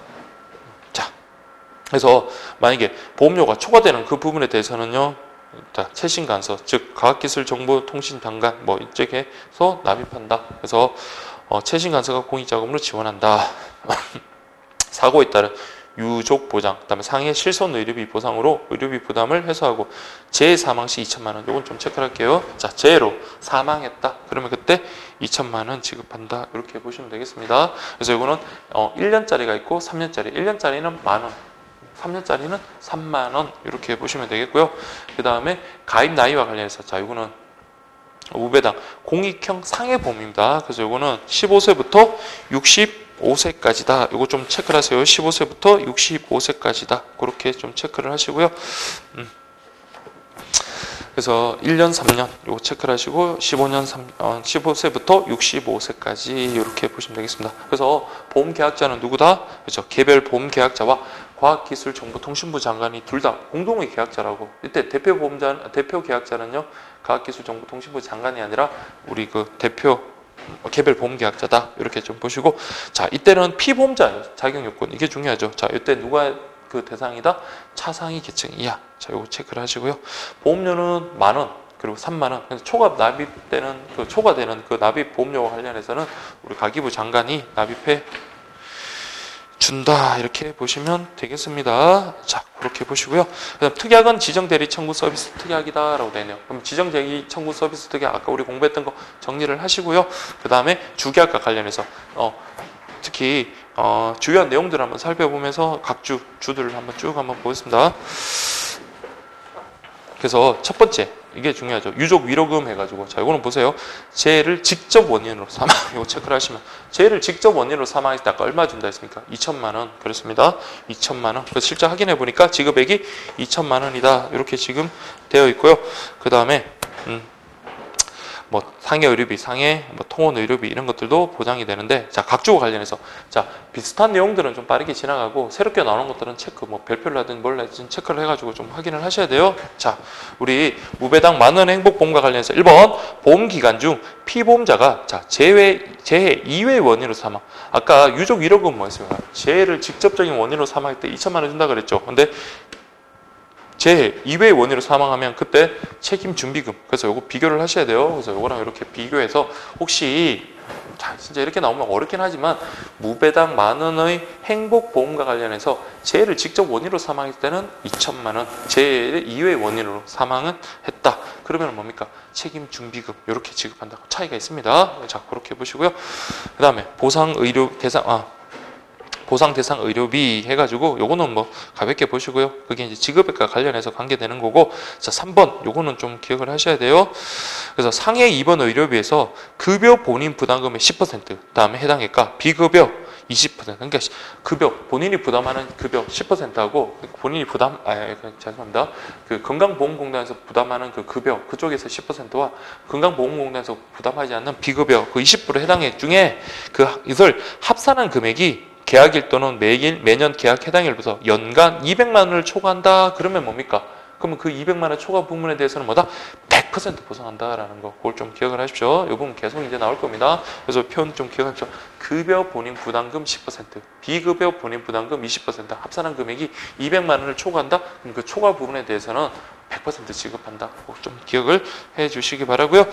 그래서 만약에 보험료가 초과되는 그 부분에 대해서는요, 최신간서, 즉 과학기술정보통신장관 뭐 이쪽에서 납입한다. 그래서 최신간서가 공익자금으로 지원한다. 사고에 따른 유족 보장, 그다음에 상해 실손 의료비 보상으로 의료비 부담을 해소하고 재해 사망 시 2천만 원. 이건 좀 체크를 할게요. 자, 재해로 사망했다. 그러면 그때 2천만 원 지급한다. 이렇게 보시면 되겠습니다. 그래서 이거는 1년짜리가 있고 3년짜리. 1년짜리는 만 원. 3년짜리는 3만 원 이렇게 보시면 되겠고요. 그 다음에 가입 나이와 관련해서 자, 이거는 무배당 공익형 상해보험입니다. 그래서 이거는 15세부터 65세까지다. 이거 좀 체크를 하세요. 15세부터 65세까지다. 그렇게 좀 체크를 하시고요. 그래서 1년, 3년 요거 체크를 하시고 15세부터 65세까지 이렇게 보시면 되겠습니다. 그래서 보험계약자는 누구다? 그렇죠. 개별 보험계약자와 과학기술정보통신부 장관이 둘 다 공동의 계약자라고. 이때 대표 계약자는요, 과학기술정보통신부 장관이 아니라 우리 그 대표 개별 보험계약자다. 이렇게 좀 보시고, 자, 이때는 피보험자 자격 요건 이게 중요하죠. 자, 이때 누가 그 대상이다? 차상위 계층 이하. 자, 요거 체크를 하시고요. 보험료는 만원 그리고 3만원. 초과 납입되는 초과되는 그 납입 보험료와 관련해서는 우리 가기부 장관이 납입해 준다. 이렇게 보시면 되겠습니다. 자, 그렇게 보시고요. 그다음 특약은 지정대리 청구 서비스 특약이다라고 되어 있네요. 그럼 지정대리 청구 서비스 특약 아까 우리 공부했던 거 정리를 하시고요. 그 다음에 주계약과 관련해서 특히 주요한 내용들을 한번 살펴보면서 각 주들을 한번 쭉 한번 보겠습니다. 그래서 첫 번째 이게 중요하죠. 유족 위로금 해가지고 자, 이거는 보세요. 재해를 직접 원인으로 사망. 이거 체크를 하시면 재해를 직접 원인으로 사망했을 때 아까 얼마 준다 했습니까? 2천만 원 그렇습니다. 2천만 원. 그래서 실제 확인해 보니까 지급액이 2천만 원이다. 이렇게 지금 되어 있고요. 그 다음에 뭐 상해 의료비, 상해 뭐 통원 의료비 이런 것들도 보장이 되는데, 자, 각주와 관련해서 자, 비슷한 내용들은 좀 빠르게 지나가고 새롭게 나오는 것들은 체크 뭐 별표를 하든 뭘 하든 체크를 해가지고 좀 확인을 하셔야 돼요. 자, 우리 무배당 만원 행복보험과 관련해서 1번 보험 기간 중 피보험자가 자, 재해 이외의 원인으로 사망. 아까 유족 위로금 뭐였습니까? 재해를 직접적인 원인으로 사망할 때 2천만 원 준다 그랬죠. 근데 재해 이외의 원인으로 사망하면 그때 책임 준비금. 그래서 요거 비교를 하셔야 돼요. 그래서 요거랑 이렇게 비교해서 혹시 자, 진짜 이렇게 나오면 어렵긴 하지만 무배당 만원의 행복보험과 관련해서 재해를 직접 원인으로 사망했을 때는 2천만 원, 재해 이외의 원인으로 사망은 했다. 그러면 뭡니까? 책임 준비금 이렇게 지급한다고 차이가 있습니다. 자, 그렇게 보시고요. 그 다음에 보상 대상 의료비 해가지고 요거는 뭐 가볍게 보시고요. 그게 이제 지급액과 관련해서 관계되는 거고, 자, 3번 요거는 좀 기억을 하셔야 돼요. 그래서 상해 입원 의료비에서 급여 본인 부담금의 10%, 다음에 해당액과 비급여 20%. 그러니까 급여 본인이 부담하는 급여 10%하고 본인이 죄송합니다. 그 건강보험공단에서 부담하는 그 급여 그쪽에서 10%와 건강보험공단에서 부담하지 않는 비급여 그 20% 해당액 중에 이걸 합산한 금액이 계약일 또는 매년 계약 해당일부터 연간 200만 원을 초과한다. 그러면 뭡니까? 그러면 그 200만 원 초과 부분에 대해서는 뭐다? 100% 보상한다라는 거, 그걸 좀 기억을 하십시오. 이 부분 계속 이제 나올 겁니다. 그래서 표현 좀 기억하십시오. 급여 본인 부담금 10%, 비급여 본인 부담금 20%, 합산한 금액이 200만 원을 초과한다? 그럼 그 초과 부분에 대해서는 100% 지급한다. 좀 기억을 해 주시기 바라고요.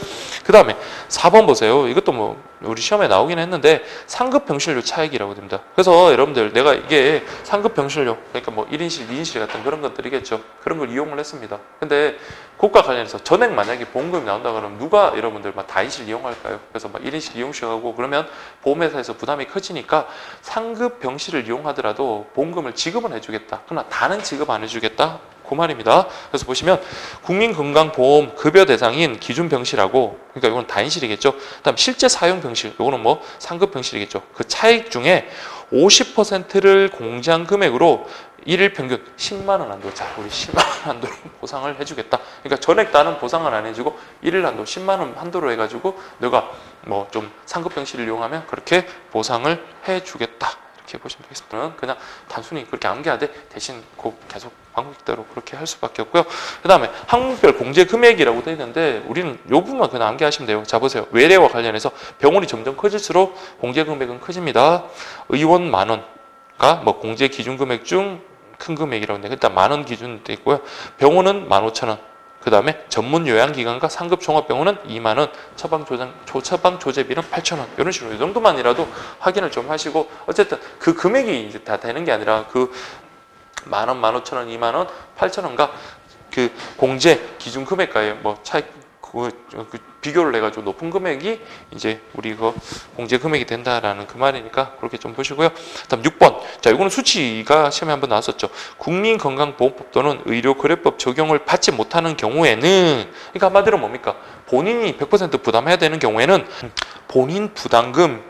그 다음에 4번 보세요. 이것도 뭐 우리 시험에 나오긴 했는데 상급 병실료 차익이라고 됩니다. 그래서 여러분들 내가 이게 상급 병실료, 그러니까 뭐 1인실, 2인실 같은 그런 것들이겠죠. 그런 걸 이용을 했습니다. 근데 그것과 관련해서 전액 만약에 보험금이 나온다 그러면 누가 여러분들 막 다인실 이용할까요? 그래서 막 1인실 이용시하고 그러면 보험회사에서 부담이 커지니까 상급 병실을 이용하더라도 보험금을 지급은 해주겠다. 그러나 다는 지급 안 해주겠다. 그 말입니다. 그래서 보시면 국민건강보험 급여 대상인 기준병실하고, 그러니까 이건 다인실이겠죠. 그다음 실제 사용병실, 이거는 뭐 상급병실이겠죠. 그 차익 중에 50%를 공제한 금액으로 일일 평균 10만 원 한도, 자 우리 10만 원 한도로 보상을 해주겠다. 그러니까 전액 다는 보상은 안 해주고 일일 한도 10만 원 한도로 해가지고 너가 뭐 좀 상급병실을 이용하면 그렇게 보상을 해주겠다. 이렇게 보시면 되겠습니다. 그냥 단순히 그렇게 암기하되 대신 계속 방법대로 그렇게 할 수밖에 없고요. 그 다음에 항목별 공제 금액이라고 되어 있는데 우리는 이 부분만 그냥 암기하시면 돼요. 자 보세요. 외래와 관련해서 병원이 점점 커질수록 공제 금액은 커집니다. 의원 만 원가 뭐 공제 기준 금액 중 큰 금액이라고 하는데 일단 만 원 기준 돼 있고요. 병원은 15,000원. 그 다음에 전문 요양기관과 상급 종합병원은 2만 원, 초처방 조제비는 8,000원. 이런 식으로 이 정도만이라도 확인을 좀 하시고, 어쨌든 그 금액이 이제 다 되는 게 아니라 그 만 원, 15,000원, 2만 원, 8,000원과 그 공제 기준 금액과의 뭐 차이, 그 비교를 해가지고 높은 금액이 이제 우리 그 공제 금액이 된다라는 그 말이니까 그렇게 좀 보시고요. 다음 6번. 자, 이거는 수치가 시험에 한번 나왔었죠. 국민건강보험법 또는 의료거래법 적용을 받지 못하는 경우에는, 그러니까 한마디로 뭡니까? 본인이 100% 부담해야 되는 경우에는 본인 부담금,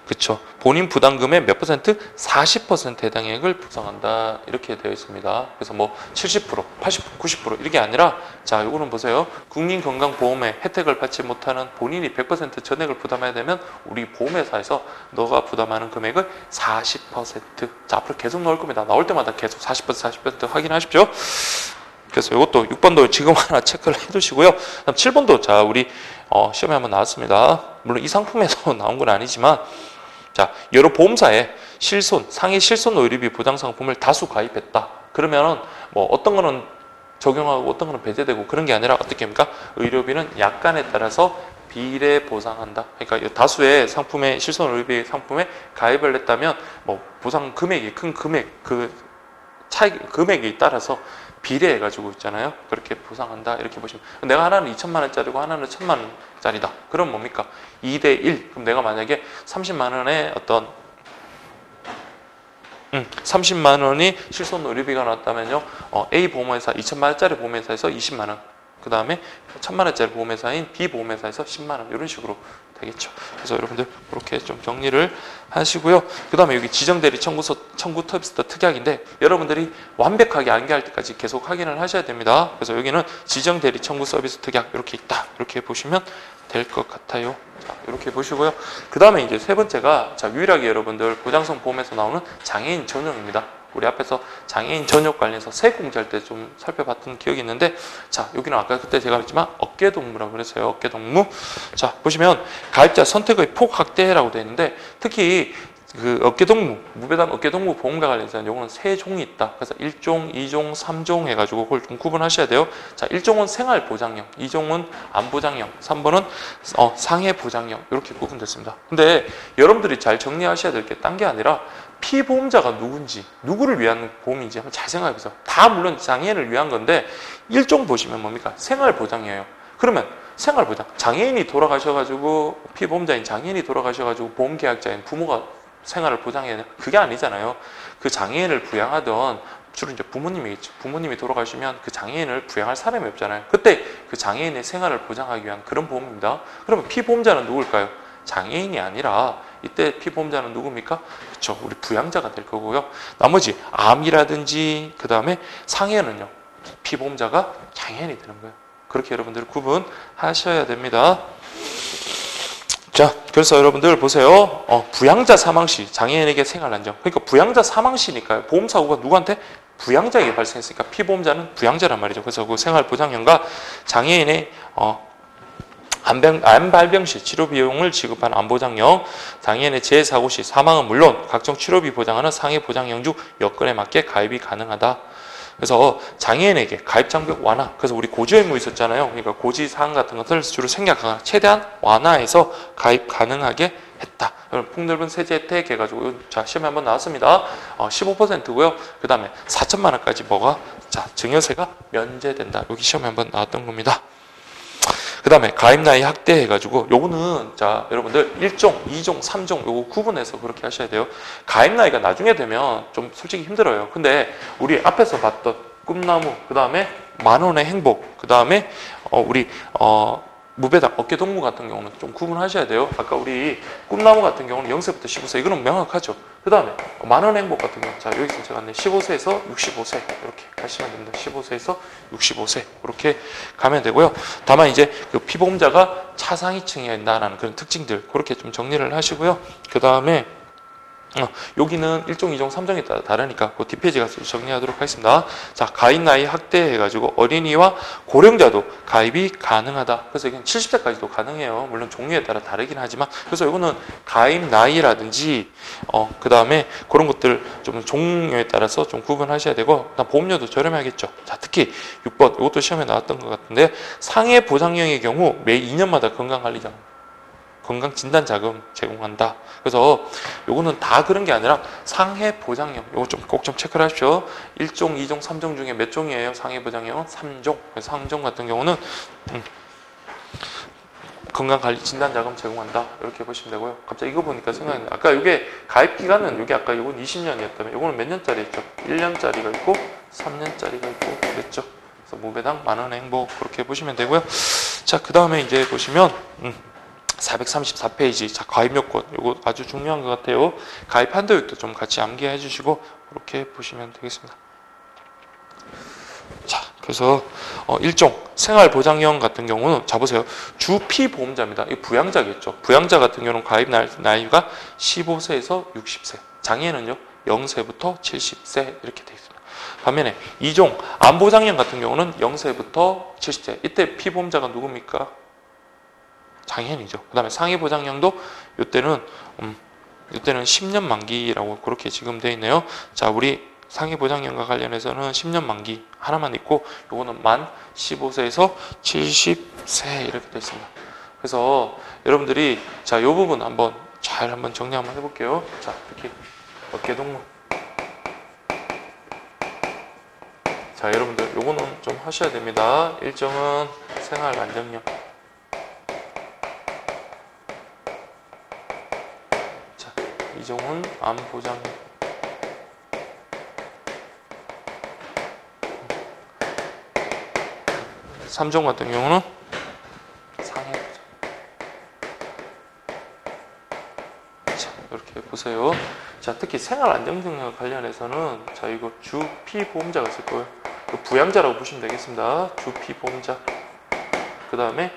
그쵸. 본인 부담금의 몇 퍼센트? 40% 해당액을 부담한다. 이렇게 되어 있습니다. 그래서 뭐 70%, 80%, 90% 이렇게 아니라, 자, 요거는 보세요. 국민건강보험의 혜택을 받지 못하는 본인이 100% 전액을 부담해야 되면 우리 보험회사에서 너가 부담하는 금액을 40%. 자, 앞으로 계속 나올 겁니다. 나올 때마다 계속 40% 확인하십시오. 그래서 이것도 6번도 지금 하나 체크를 해두시고요. 그다음 7번도 자, 우리 시험에 한번 나왔습니다. 물론 이 상품에서 나온 건 아니지만, 자, 여러 보험사에 상해 실손 의료비 보장 상품을 다수 가입했다. 그러면은 뭐 어떤 거는 적용하고 어떤 거는 배제되고 그런 게 아니라 어떻게 합니까? 의료비는 약관에 따라서 비례 보상한다. 그러니까 다수의 상품에 실손 의료비 상품에 가입을 했다면 뭐 보상 금액이 큰 금액 그 차이 금액에 따라서 비례해가지고 있잖아요. 그렇게 보상한다. 이렇게 보시면, 내가 하나는 2천만 원짜리고 하나는 1,000만 원짜리다. 그럼 뭡니까? 2대1. 그럼 내가 만약에 30만 원의 어떤 30만 원이 실손 의료비가 나왔다면요. A 보험회사 2천만 원짜리 보험회사에서 20만 원. 그 다음에 1,000만 원짜리 보험회사인 B 보험회사에서 10만 원. 이런 식으로 되겠죠. 그래서 여러분들 그렇게 좀 정리를 하시고요. 그 다음에 여기 지정대리 청구 서비스 특약인데 여러분들이 완벽하게 암기할 때까지 계속 확인을 하셔야 됩니다. 그래서 여기는 지정대리 청구 서비스 특약 이렇게 있다. 이렇게 보시면 될 것 같아요. 자, 이렇게 보시고요. 그 다음에 이제 세 번째가, 자, 유일하게 여러분들 보장성 보험에서 나오는 장애인 전용입니다. 우리 앞에서 장애인 전용 관련해서 세공제할 때 좀 살펴봤던 기억이 있는데, 자, 여기는 아까 그때 제가 그랬지만 어깨동무라고 그랬어요. 어깨동무. 자, 보시면 가입자 선택의 폭 확대라고 되어 있는데, 특히 그 어깨동무, 무배당 어깨동무 보험과 관련해서는 요거는 세 종이 있다. 그래서 1종, 2종, 3종 해가지고 그걸 좀 구분하셔야 돼요. 자, 1종은 생활보장형, 2종은 안보장형, 3번은 상해보장형. 이렇게 구분됐습니다. 근데 여러분들이 잘 정리하셔야 될 게 딴 게 아니라 피보험자가 누군지, 누구를 위한 보험인지 한번 잘 생각해 보세요. 다 물론 장애인을 위한 건데 1종 보시면 뭡니까? 생활보장이에요. 그러면 생활보장, 장애인이 돌아가셔가지고, 피보험자인 장애인이 돌아가셔가지고 보험계약자인 부모가 생활을 보장해야 되냐? 그게 아니잖아요. 그 장애인을 부양하던 주로 이제 부모님이겠죠. 부모님이 돌아가시면 그 장애인을 부양할 사람이 없잖아요. 그때 그 장애인의 생활을 보장하기 위한 그런 보험입니다. 그러면 피보험자는 누굴까요? 장애인이 아니라 이때 피보험자는 누굽니까? 그렇죠. 우리 부양자가 될 거고요. 나머지 암이라든지 그 다음에 상해는요. 피보험자가 장애인이 되는 거예요. 그렇게 여러분들 구분하셔야 됩니다. 자, 그래서 여러분들 보세요. 부양자 사망 시 장애인에게 생활안정. 그러니까 부양자 사망 시니까요. 보험사고가 누구한테? 부양자에게 발생했으니까 피보험자는 부양자란 말이죠. 그래서 그 생활보장형과 장애인의 암발병 시 치료 비용을 지급하는 암보장형, 장애인의 재사고 시 사망은 물론 각종 치료비 보장하는 상해보장형 중 여건에 맞게 가입이 가능하다. 그래서 장애인에게 가입 장벽 완화, 그래서 우리 고지 의무 있었잖아요. 그러니까 고지 사항 같은 것을 주로 생략하거나 최대한 완화해서 가입 가능하게 했다. 폭넓은 세제 혜택 해가지고 자 시험에 한번 나왔습니다. 15%고요. 그 다음에 4천만 원까지 뭐가 자 증여세가 면제된다. 여기 시험에 한번 나왔던 겁니다. 그 다음에 가입 나이 확대 해가지고 요거는 자 여러분들 1종, 2종, 3종 요거 구분해서 그렇게 하셔야 돼요. 가입 나이가 나중에 되면 좀 솔직히 힘들어요. 근데 우리 앞에서 봤던 꿈나무, 그 다음에 만원의 행복, 그 다음에 우리 무배당, 어깨동무 같은 경우는 좀 구분하셔야 돼요. 아까 우리 꿈나무 같은 경우는 0세부터 15세, 이거는 명확하죠. 그 다음에 만원의 행복 같은 경우, 자 여기서 제가 15세에서 65세 이렇게 가시면 됩니다. 15세에서 65세 이렇게 가면 되고요. 다만 이제 그 피보험자가 차상위층이어야 된다는 그런 특징들 그렇게 좀 정리를 하시고요. 그 다음에 여기는 1종, 2종, 3종에 따라 다르니까 그 뒷페이지 가서 정리하도록 하겠습니다. 자, 가입 나이 확대해가지고 어린이와 고령자도 가입이 가능하다. 그래서 이건 70세까지도 가능해요. 물론 종류에 따라 다르긴 하지만. 그래서 이거는 가입 나이라든지 그 다음에 그런 것들 좀 종류에 따라서 좀 구분하셔야 되고, 그다음 보험료도 저렴하겠죠. 자, 특히 6번 이것도 시험에 나왔던 것 같은데 상해 보장형의 경우 매 2년마다 건강관리자 건강진단자금 제공한다. 그래서 요거는 다 그런 게 아니라 상해보장형, 요거 좀 꼭 좀 체크를 하십시오. 1종, 2종, 3종 중에 몇 종이에요? 상해보장형은 3종. 그래서 상종 같은 경우는 건강관리 진단자금 제공한다. 이렇게 보시면 되고요. 갑자기 이거 보니까 생각나요. 아까 이게 가입기간은 이게 아까 이건 20년이었다면 요거는 몇 년짜리 있죠? 1년짜리가 있고 3년짜리가 있고 그랬죠. 그래서 무배당 만원의 행복 그렇게 보시면 되고요. 자, 그 다음에 이제 보시면 434페이지. 자, 가입 요건. 이거 아주 중요한 것 같아요. 가입 한도액도 좀 같이 암기해 주시고, 그렇게 보시면 되겠습니다. 자, 그래서, 1종, 생활보장형 같은 경우는, 자, 보세요. 주피보험자입니다. 이 부양자겠죠. 부양자 같은 경우는 가입 나이가 15세에서 60세. 장애는요, 0세부터 70세. 이렇게 되어 있습니다. 반면에, 2종, 암보장형 같은 경우는 0세부터 70세. 이때 피보험자가 누굽니까? 장애인이죠. 그 다음에 상해보장형도 이때는 10년 만기라고 그렇게 지금 되어 있네요. 자, 우리 상해보장형과 관련해서는 10년 만기 하나만 있고, 요거는 만 15세에서 70세 이렇게 되어 있습니다. 그래서 여러분들이 자, 요 부분 한번 잘 한번 정리 한번 해볼게요. 자, 특히 어깨동무. 자, 여러분들 요거는 좀 하셔야 됩니다. 일정은 생활안정형. 이종은 암보장형. 3종 같은 경우는 상해보장. 자, 이렇게 보세요. 자, 특히 생활안정성과 관련해서는 자, 이거 주피보험자가 있을 거예요. 부양자라고 보시면 되겠습니다. 주피보험자. 그 다음에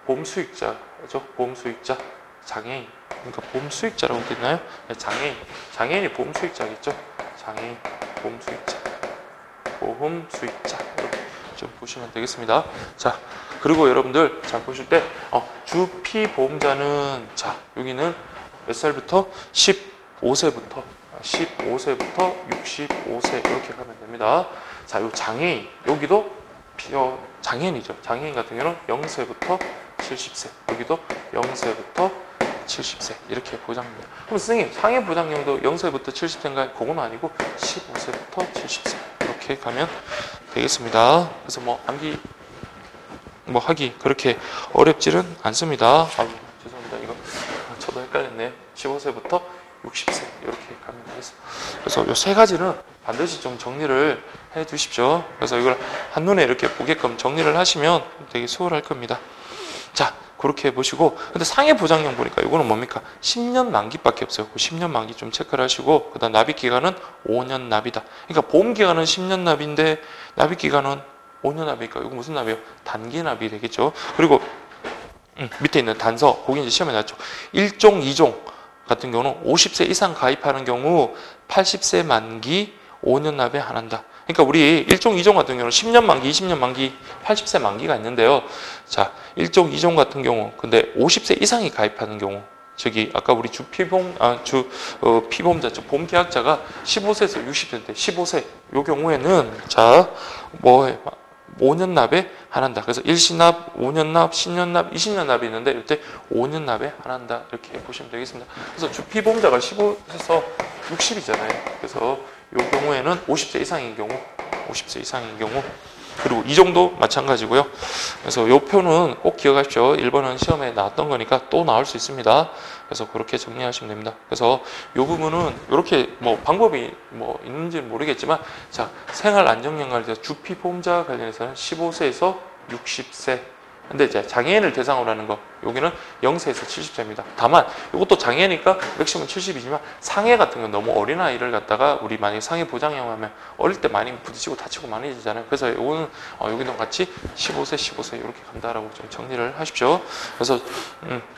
보험수익자죠. 보험수익자. 장애인. 그러니까 보험수익자라고 되어 있나요? 장애인이 보험수익자겠죠? 장애인, 보험수익자, 보험수익자 이렇게 좀 보시면 되겠습니다. 자, 그리고 여러분들 자 보실 때 주피보험자는 자 여기는 몇 살부터 15세부터 65세 이렇게 가면 됩니다. 자, 요 장애인 여기도 장애인이죠. 장애인 같은 경우는 0세부터 70세 여기도 0세부터 70세 이렇게 보장합니다. 그럼 선생님 상해 보장형도 0세부터 70세인가요? 그건 아니고 15세부터 70세 이렇게 가면 되겠습니다. 그래서 뭐 암기 뭐 하기 그렇게 어렵지는 않습니다. 죄송합니다. 이거 저도 헷갈렸네요. 15세부터 60세 이렇게 가면 되겠습니다. 그래서 이 세 가지는 반드시 좀 정리를 해 주십시오. 그래서 이걸 한눈에 이렇게 보게끔 정리를 하시면 되게 수월할 겁니다. 자, 그렇게 보시고, 근데 상해 보장형 보니까 이거는 뭡니까? 10년 만기밖에 없어요. 그 10년 만기 좀 체크를 하시고, 그 다음 납입 기간은 5년 납이다. 그러니까 보험 기간은 10년 납인데 납입 기간은 5년 납이니까 이거 무슨 납이에요? 단기 납이 되겠죠. 그리고 밑에 있는 단서, 거기 이제 시험에 나왔죠. 1종, 2종 같은 경우는 50세 이상 가입하는 경우 80세 만기 5년 납에 안 한다. 그러니까 우리 1종 2종 같은 경우는 10년 만기, 20년 만기, 80세 만기가 있는데요. 자, 1종 2종 같은 경우 근데 50세 이상이 가입하는 경우 저기 아까 우리 피보험자 보험계약자가 15세에서 60세인데 15세 요 경우에는 자, 뭐 5년 납에 안 한다. 그래서 일시납, 5년 납, 10년 납, 20년 납이 있는데 이때 5년 납에 안 한다. 이렇게 보시면 되겠습니다. 그래서 주피보험자가 15에서 60이잖아요. 그래서 이 경우에는 50세 이상인 경우, 50세 이상인 경우 그리고 이 정도 마찬가지고요. 그래서 이 표는 꼭 기억하십시오. 1번은 시험에 나왔던 거니까 또 나올 수 있습니다. 그래서 그렇게 정리하시면 됩니다. 그래서 이 부분은 이렇게 뭐 방법이 뭐 있는지는 모르겠지만 자, 생활안정연관에서 주피보험자 관련해서는 15세에서 60세. 근데 이제 장애인을 대상으로 하는 거 여기는 0세에서 70세입니다. 다만 이것도 장애니까 맥시멈 70이지만 상해 같은 건 너무 어린아이를 갖다가 우리 만약에 상해 보장형 하면 어릴 때 많이 부딪히고 다치고 많이 되잖아요. 그래서 이거는 여기도 같이 15세 이렇게 간다라고 좀 정리를 하십시오. 그래서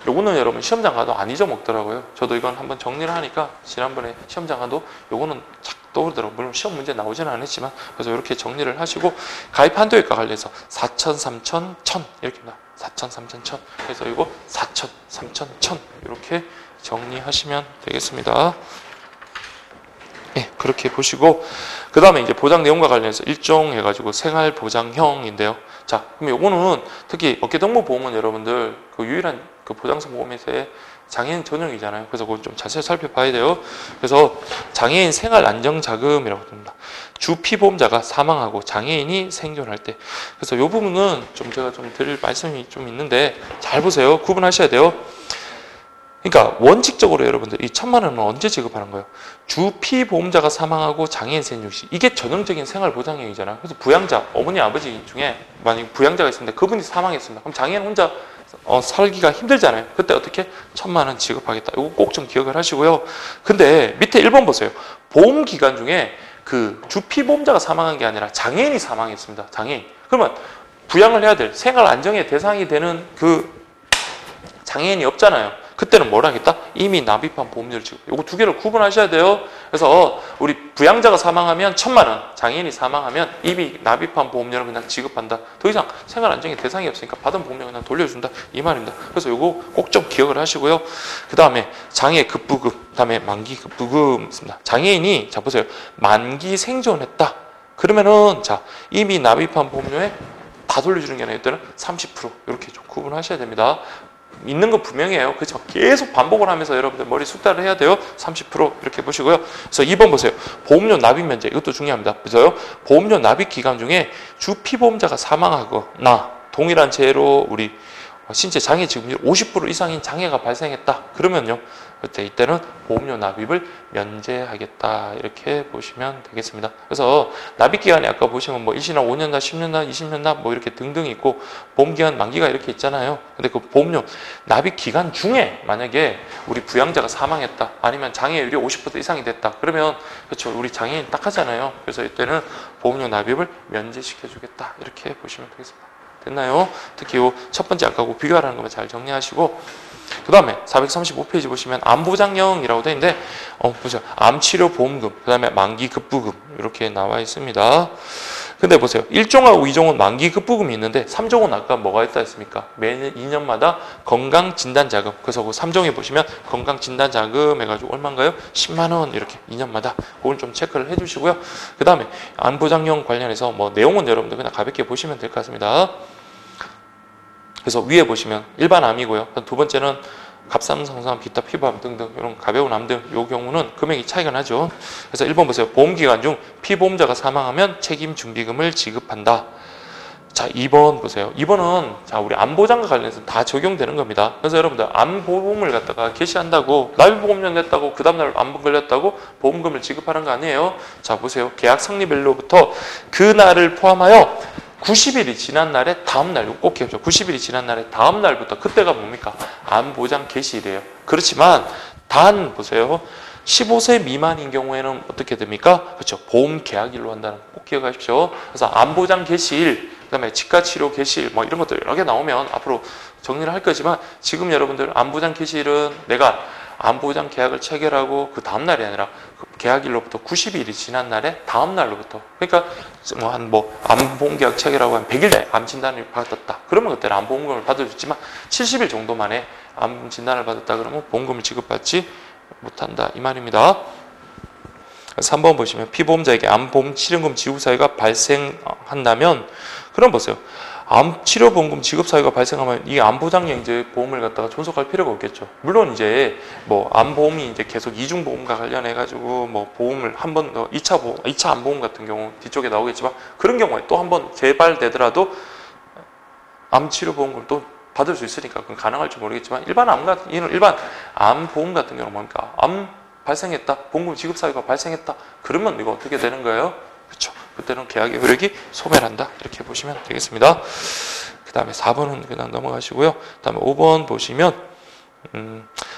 요거는 여러분 시험장 가도 안 잊어먹더라고요. 저도 이건 한번 정리를 하니까 지난번에 시험장 가도 요거는 착 떠오르더라고요. 물론 시험 문제 나오지는 않았지만 그래서 이렇게 정리를 하시고 가입 한도액과 관련해서 4천, 3천, 1천 이렇게입니다. 4천, 3천, 1천 그래서 이거 4천, 3천, 1천 이렇게 정리하시면 되겠습니다. 예, 그렇게 보시고 그 다음에 이제 보장 내용과 관련해서 일종 해가지고 생활보장형인데요. 자, 그럼 요거는 특히 어깨동무보험은 여러분들 그 유일한 그 보장성 보험에서의 장애인 전용이잖아요. 그래서 그걸 좀 자세히 살펴봐야 돼요. 그래서 장애인 생활안정자금이라고 합니다. 주피보험자가 사망하고 장애인이 생존할 때. 그래서 이 부분은 좀 제가 좀 드릴 말씀이 좀 있는데 잘 보세요. 구분하셔야 돼요. 그러니까 원칙적으로 여러분들 이 1,000만 원은 언제 지급하는 거예요? 주피보험자가 사망하고 장애인 생존 시 이게 전형적인 생활보장형이잖아요. 그래서 부양자, 어머니 아버지 중에 만약 부양자가 있습니다. 그분이 사망했습니다. 그럼 장애인 혼자 살기가 힘들잖아요. 그때 어떻게 1,000만 원 지급하겠다. 이거 꼭 좀 기억을 하시고요. 근데 밑에 1번 보세요. 보험 기간 중에 그 주피보험자가 사망한 게 아니라 장애인이 사망했습니다. 장애인. 그러면 부양을 해야 될 생활 안정의 대상이 되는 그 장애인이 없잖아요. 그때는 뭘 하겠다? 이미 납입한 보험료를 지급. 요거 두 개를 구분하셔야 돼요. 그래서 우리 부양자가 사망하면 1,000만 원, 장애인이 사망하면 이미 납입한 보험료를 그냥 지급한다. 더 이상 생활 안정의 대상이 없으니까 받은 보험료 그냥 돌려준다. 이 말입니다. 그래서 요거 꼭 좀 기억을 하시고요. 그 다음에 장애 급부금, 그 다음에 만기 급부금 있습니다. 장애인이 자 보세요. 만기 생존했다. 그러면은 자 이미 납입한 보험료에 다 돌려주는 게 아니라 이때는 30% 이렇게 좀 구분하셔야 됩니다. 있는 거 분명해요. 그렇죠? 계속 반복을 하면서 여러분들 머리 숙달을 해야 돼요. 30% 이렇게 보시고요. 그래서 2번 보세요. 보험료 납입 면제 이것도 중요합니다. 그래서요. 보험료 납입 기간 중에 주피보험자가 사망하거나 동일한 재해로 우리 신체 장애 지급률 50% 이상인 장애가 발생했다. 그러면요. 그때 이때는 보험료 납입을 면제하겠다. 이렇게 보시면 되겠습니다. 그래서 납입 기간이 아까 보시면 뭐 일시납 5년 납, 10년 납, 20년 납 뭐 이렇게 등등 있고 보험 기간 만기가 이렇게 있잖아요. 근데 그 보험료 납입 기간 중에 만약에 우리 부양자가 사망했다. 아니면 장애율이 50% 이상이 됐다. 그러면 그렇죠. 우리 장애인 딱 하잖아요. 그래서 이때는 보험료 납입을 면제시켜 주겠다. 이렇게 보시면 되겠습니다. 됐나요? 특히 이 첫 번째 아까하고 비교하라는 것만 잘 정리하시고 그 다음에 435페이지 보시면 암보장형이라고 되어 있는데 보세요. 암치료보험금, 그 다음에 만기급부금 이렇게 나와 있습니다. 근데 보세요. 1종하고 2종은 만기급부금이 있는데 3종은 아까 뭐가 있다 했습니까? 매년 2년마다 건강진단자금. 그래서 그 3종에 보시면 건강진단자금 해가지고 얼마인가요? 10만 원 이렇게 2년마다 그걸 좀 체크를 해주시고요. 그 다음에 암보장형 관련해서 뭐 내용은 여러분들 그냥 가볍게 보시면 될 것 같습니다. 그래서 위에 보시면 일반 암이고요. 두 번째는 갑상선암, 기타 피부암 등등 이런 가벼운 암들 이 경우는 금액이 차이가 나죠. 그래서 1번 보세요. 보험기간 중 피보험자가 사망하면 책임준비금을 지급한다. 자, 2번 보세요. 2번은 자 우리 암보장과 관련해서 다 적용되는 겁니다. 그래서 여러분들 암보험을 갖다가 개시한다고 납입보험료 냈다고 그 다음날 암 걸렸다고 보험금을 지급하는 거 아니에요. 자 보세요. 계약 성립일로부터 그날을 포함하여 90일이 지난 날에 다음 날, 꼭 기억하죠. 90일이 지난 날에 다음 날부터 그때가 뭡니까? 암보장 개시일이에요. 그렇지만 단 보세요. 15세 미만인 경우에는 어떻게 됩니까? 그렇죠. 보험 계약일로 한다는 거 꼭 기억하십시오. 그래서 암보장 개시일 그다음에 치과치료 개실 뭐 이런 것들 여러 개 나오면 앞으로 정리를 할 거지만 지금 여러분들 암보장 개실은 내가 암보장 계약을 체결하고 그 다음날이 아니라 그 계약일로부터 90일이 지난 날에 다음날로부터 그러니까 암보험 계약 체결하고 한 100일 내에 암 진단을 받았다. 그러면 그때는 암보험금을 받을 수 있지만 70일 정도 만에 암 진단을 받았다 그러면 보험금을 지급받지 못한다 이 말입니다. 3번 보시면 피보험자에게 암보험 치료금 지급 사유가 발생한다면 그럼 보세요. 암 치료보험금 지급 사유가 발생하면 이 암보장연재 보험을 갖다가 존속할 필요가 없겠죠. 물론 이제 뭐 암보험이 이제 계속 이중보험과 관련해 가지고 뭐 보험을 한 번 더 2차 암보험 같은 경우 뒤쪽에 나오겠지만 그런 경우에 또 한 번 재발되더라도 암 치료보험금을 또 받을 수 있으니까 그건 가능할지 모르겠지만 일반 암보험 같은 경우는 뭡니까? 암 발생했다. 보험금 지급 사유가 발생했다. 그러면 이거 어떻게 되는 거예요? 그렇죠. 그때는 계약의 효력이 소멸한다. 이렇게 보시면 되겠습니다. 그 다음에 4번은 그냥 넘어가시고요. 그 다음에 5번 보시면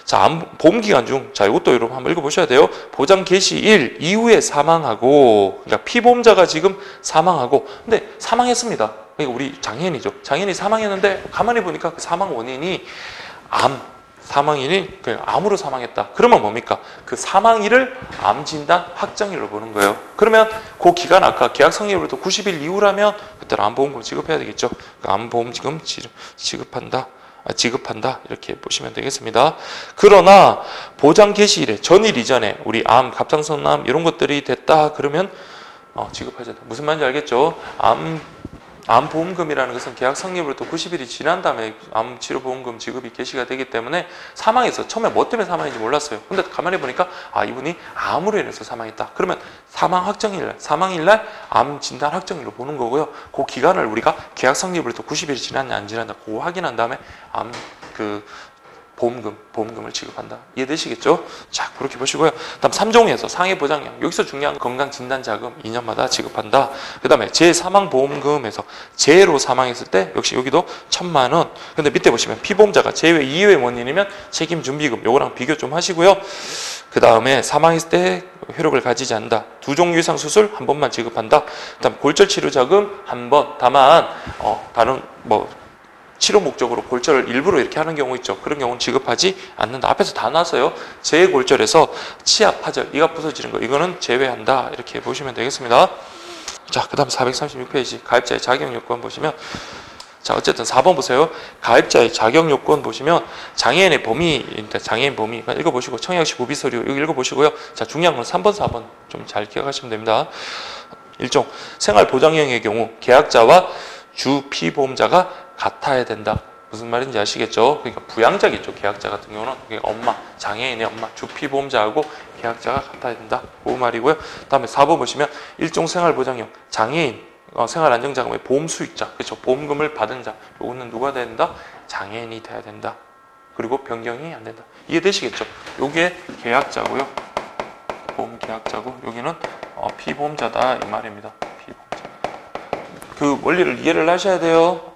자, 보험기간 중, 자, 이것도 여러분 한번 읽어보셔야 돼요. 보장 개시일 이후에 사망하고, 그러니까 피보험자가 지금 사망하고, 근데 사망했습니다. 그러니까 우리 장애인이죠. 장애인이 사망했는데, 가만히 보니까 그 사망 원인이 사망일이 그냥 암으로 사망했다. 그러면 뭡니까? 그 사망일을 암 진단 확정일로 보는 거예요. 그러면 그 기간 아까 계약 성립으로부터 90일 이후라면 그때는 암보험금 지급해야 되겠죠. 그 암보험금 지급한다 이렇게 보시면 되겠습니다. 그러나 보장 개시일에 전일 이전에 우리 암, 갑상선암 이런 것들이 됐다 그러면 지급하지 않다. 무슨 말인지 알겠죠? 암보험금이라는 것은 계약 성립으로부터 90일이 지난 다음에 암치료보험금 지급이 개시가 되기 때문에 사망해서 처음에 뭐 때문에 사망인지 몰랐어요. 근데 가만히 보니까 이분이 암으로 인해서 사망했다. 그러면 사망일날 암 진단 확정일로 보는 거고요. 그 기간을 우리가 계약 성립으로부터 90일이 지났냐 안 지났냐 그거 확인한 다음에 보험금을 지급한다. 이해되시겠죠? 자, 그렇게 보시고요. 다음 3종에서 상해 보장량. 여기서 중요한 건강진단자금 2년마다 지급한다. 그 다음에 재사망보험금에서 재해로 사망했을 때 역시 여기도 1,000만 원. 근데 밑에 보시면 피보험자가 재해 이외의 원인이면 책임준비금 요거랑 비교 좀 하시고요. 그 다음에 사망했을 때 효력을 가지지 않는다. 2종류 이상 수술 한 번만 지급한다. 그 다음 골절치료자금 한 번. 다만 다른 치료 목적으로 골절을 일부러 이렇게 하는 경우 있죠. 그런 경우는 지급하지 않는다. 앞에서 다 나왔어요. 재골절에서 치아 파절, 이가 부서지는 거 이거는 제외한다. 이렇게 보시면 되겠습니다. 자, 그 다음 436페이지 가입자의 자격요건 보시면 자, 어쨌든 4번 보세요. 가입자의 자격요건 보시면 장애인 범위 읽어보시고 청약시 구비서류 이거 읽어보시고요. 자, 중요한 건 3번, 4번 좀 잘 기억하시면 됩니다. 일종 생활보장형의 경우 계약자와 주 피보험자가 같아야 된다. 무슨 말인지 아시겠죠? 그러니까 부양자겠죠. 계약자 같은 경우는 엄마, 장애인의 엄마, 주피보험자하고 계약자가 같아야 된다. 그 말이고요. 다음에 4번 보시면 일종 생활보장형 장애인 생활안정자금의 보험수익자, 그렇죠? 보험금을 받은 자, 요거는 누가 돼야 된다? 장애인이 돼야 된다. 그리고 변경이 안 된다. 이해되시겠죠? 요게 계약자고요. 보험계약자고 여기는 피보험자다 이 말입니다. 피보험자. 그 원리를 이해를 하셔야 돼요.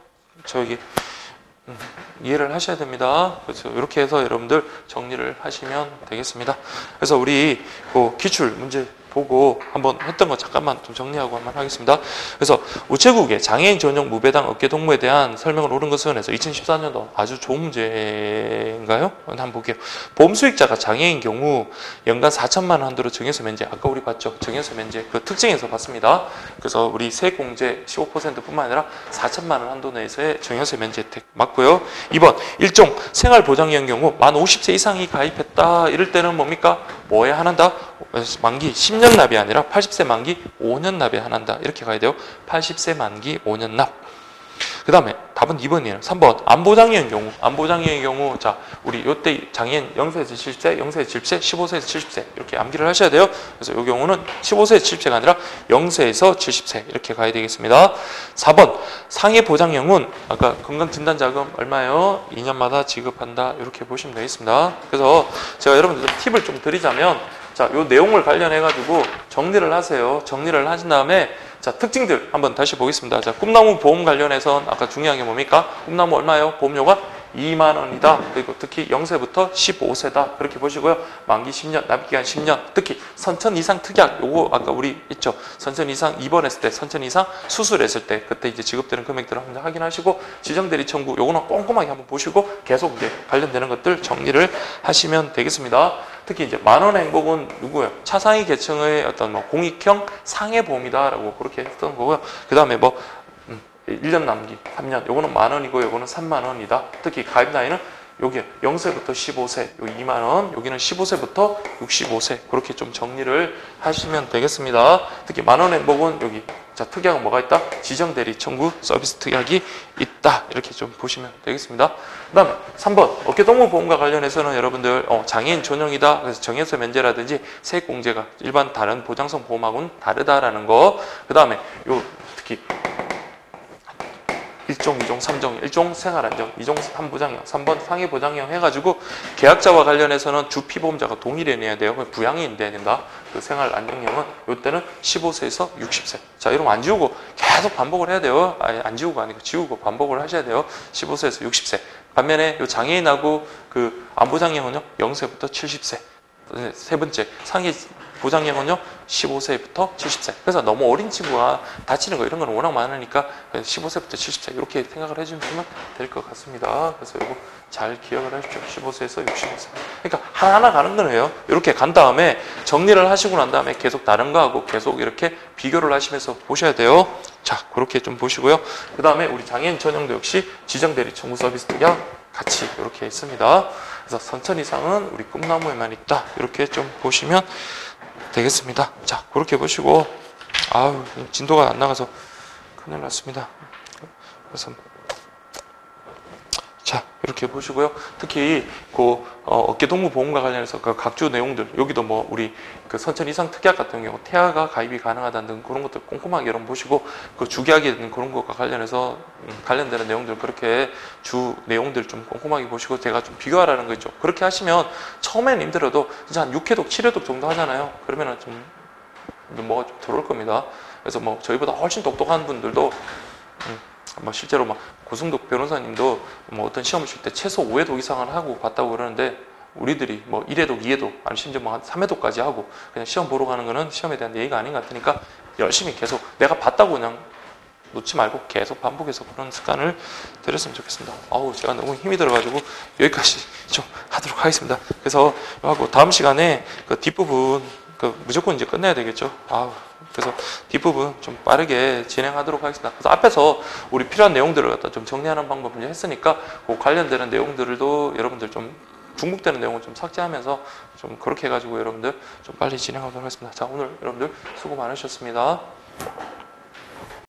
이해를 하셔야 됩니다. 그래서 이렇게 해서 여러분들 정리를 하시면 되겠습니다. 그래서 우리 그 기출 문제 보고 한번 했던 거 잠깐만 좀 정리하고 한번 하겠습니다. 그래서 우체국의 장애인 전용 무배당 업계 동무에 대한 설명을 옳은 것은 해서 2014년도 아주 좋은 문제인가요? 한번 볼게요. 보험 수익자가 장애인 경우 연간 4천만 원 한도로 증여세 면제, 아까 우리 봤죠? 증여세 면제 그 특징에서 봤습니다. 그래서 우리 세공제 15%뿐만 아니라 4천만 원 한도 내에서의 증여세 면제 혜택 맞고요. 2번 일종 생활보장형 경우 만 50세 이상이 가입했다 이럴 때는 뭡니까? 뭐에 한한다? 만기 10년 납이 아니라 80세 만기 5년 납에 한한다. 이렇게 가야 돼요. 80세 만기 5년 납. 그 다음에 답은 2번이에요. 3번 암보장애인 경우 자 우리 요때 장애인 0세에서 70세, 0세에서 70세, 15세에서 70세 이렇게 암기를 하셔야 돼요. 그래서 이 경우는 15세에서 70세가 아니라 0세에서 70세 이렇게 가야 되겠습니다. 4번 상해보장형은 아까 건강진단자금 얼마예요? 2년마다 지급한다. 이렇게 보시면 되겠습니다. 그래서 제가 여러분들 팁을 좀 드리자면 자, 요 내용을 관련해가지고 정리를 하세요. 정리를 하신 다음에 자, 특징들 한번 다시 보겠습니다. 자, 꿈나무 보험 관련해선 아까 중요한 게 뭡니까? 꿈나무 얼마예요? 보험료가 2만 원이다. 그리고 특히 0세부터 15세다. 그렇게 보시고요. 만기 10년, 납입기간 10년. 특히 선천 이상 특약 요거 아까 우리 있죠. 선천 이상 입원했을 때, 선천 이상 수술했을 때 그때 이제 지급되는 금액들을 한번 확인하시고 지정대리 청구 요거는 꼼꼼하게 한번 보시고 계속 이제 관련되는 것들 정리를 하시면 되겠습니다. 특히 이제 만원 행복은 누구예요? 차상위 계층의 어떤 뭐 공익형 상해보험이다라고 그렇게 했던 거고요. 그 다음에 뭐 1년 남기, 3년, 요거는 만 원이고 요거는 3만 원이다. 특히 가입 나이는 여기 0세부터 15세, 요 2만 원, 여기는 15세부터 65세 그렇게 좀 정리를 하시면 되겠습니다. 특히 만원 행복은 여기 자 특약은 뭐가 있다? 지정 대리 청구 서비스 특약이 있다. 이렇게 좀 보시면 되겠습니다. 그 다음에 3번 어깨동무보험과 관련해서는 여러분들 장애인 전용이다. 그래서 정해서 면제라든지 세액공제가 일반 다른 보장성 보험하고는 다르다라는 거. 그 다음에 요 특히 1종, 2종, 3종, 1종 생활안정, 2종 3보장형, 3번 상해보장형 해가지고 계약자와 관련해서는 주피보험자가 동일해 내야 돼요. 부양이 돼야 된다. 그 생활안정형은 이때는 15세에서 60세. 자, 이러면 안 지우고 계속 반복을 해야 돼요. 아니, 안 지우고 아니고 지우고 반복을 하셔야 돼요. 15세에서 60세. 반면에 이 장애인하고 그 안보장형은요 0세부터 70세. 세 번째 상해 보장형은요 15세부터 70세. 그래서 너무 어린 친구가 다치는 거 이런 거는 워낙 많으니까 15세부터 70세 이렇게 생각을 해주시면 될 것 같습니다. 그래서 이거 잘 기억을 하십시오. 15세에서 65세. 그러니까 하나하나 가는 거예요. 이렇게 간 다음에 정리를 하시고 난 다음에 계속 다른 거하고 계속 이렇게 비교를 하시면서 보셔야 돼요. 자, 그렇게 좀 보시고요. 그 다음에 우리 장애인 전용도 역시 지정대리 청구 서비스 특약 같이 이렇게 있습니다. 그래서 선천 이상은 우리 꿈나무에만 있다. 이렇게 좀 보시면 되겠습니다. 자, 그렇게 보시고 아우 진도가 안 나가서 큰일 났습니다. 그래서 자, 이렇게 보시고요. 특히 그 어깨동무보험과 관련해서 그 각주 내용들 여기도 뭐 우리 그 선천 이상 특약 같은 경우 태아가 가입이 가능하다는 등 그런 것들 꼼꼼하게 여러분 보시고 그 주계약에 있는 그런 것과 관련해서 관련되는 내용들 그렇게 주 내용들 좀 꼼꼼하게 보시고 제가 좀 비교하라는 거 있죠. 그렇게 하시면 처음에는 힘들어도 진짜 한 6회독, 7회독 정도 하잖아요. 그러면은 좀 뭐가 좀 들어올 겁니다. 그래서 뭐 저희보다 훨씬 똑똑한 분들도 뭐 실제로 막 고승덕 변호사님도 뭐 어떤 시험을 칠 때 최소 5회독 이상을 하고 봤다고 그러는데 우리들이 뭐 1회독, 2회독, 아니 심지어 뭐 한 3회독까지 하고 그냥 시험 보러 가는 거는 시험에 대한 예의가 아닌 것 같으니까 열심히 계속 내가 봤다고 그냥 놓지 말고 계속 반복해서 그런 습관을 들였으면 좋겠습니다. 아우 제가 너무 힘이 들어가지고 여기까지 좀 하도록 하겠습니다. 그래서 하고 다음 시간에 그 뒷부분 그 무조건 이제 끝내야 되겠죠. 아우 그래서 뒷부분 좀 빠르게 진행하도록 하겠습니다. 그래서 앞에서 우리 필요한 내용들을 갖다 좀 정리하는 방법을 했으니까 그 관련되는 내용들도 여러분들 좀 중복되는 내용을 좀 삭제하면서 좀 그렇게 해가지고 여러분들 좀 빨리 진행하도록 하겠습니다. 자, 오늘 여러분들 수고 많으셨습니다.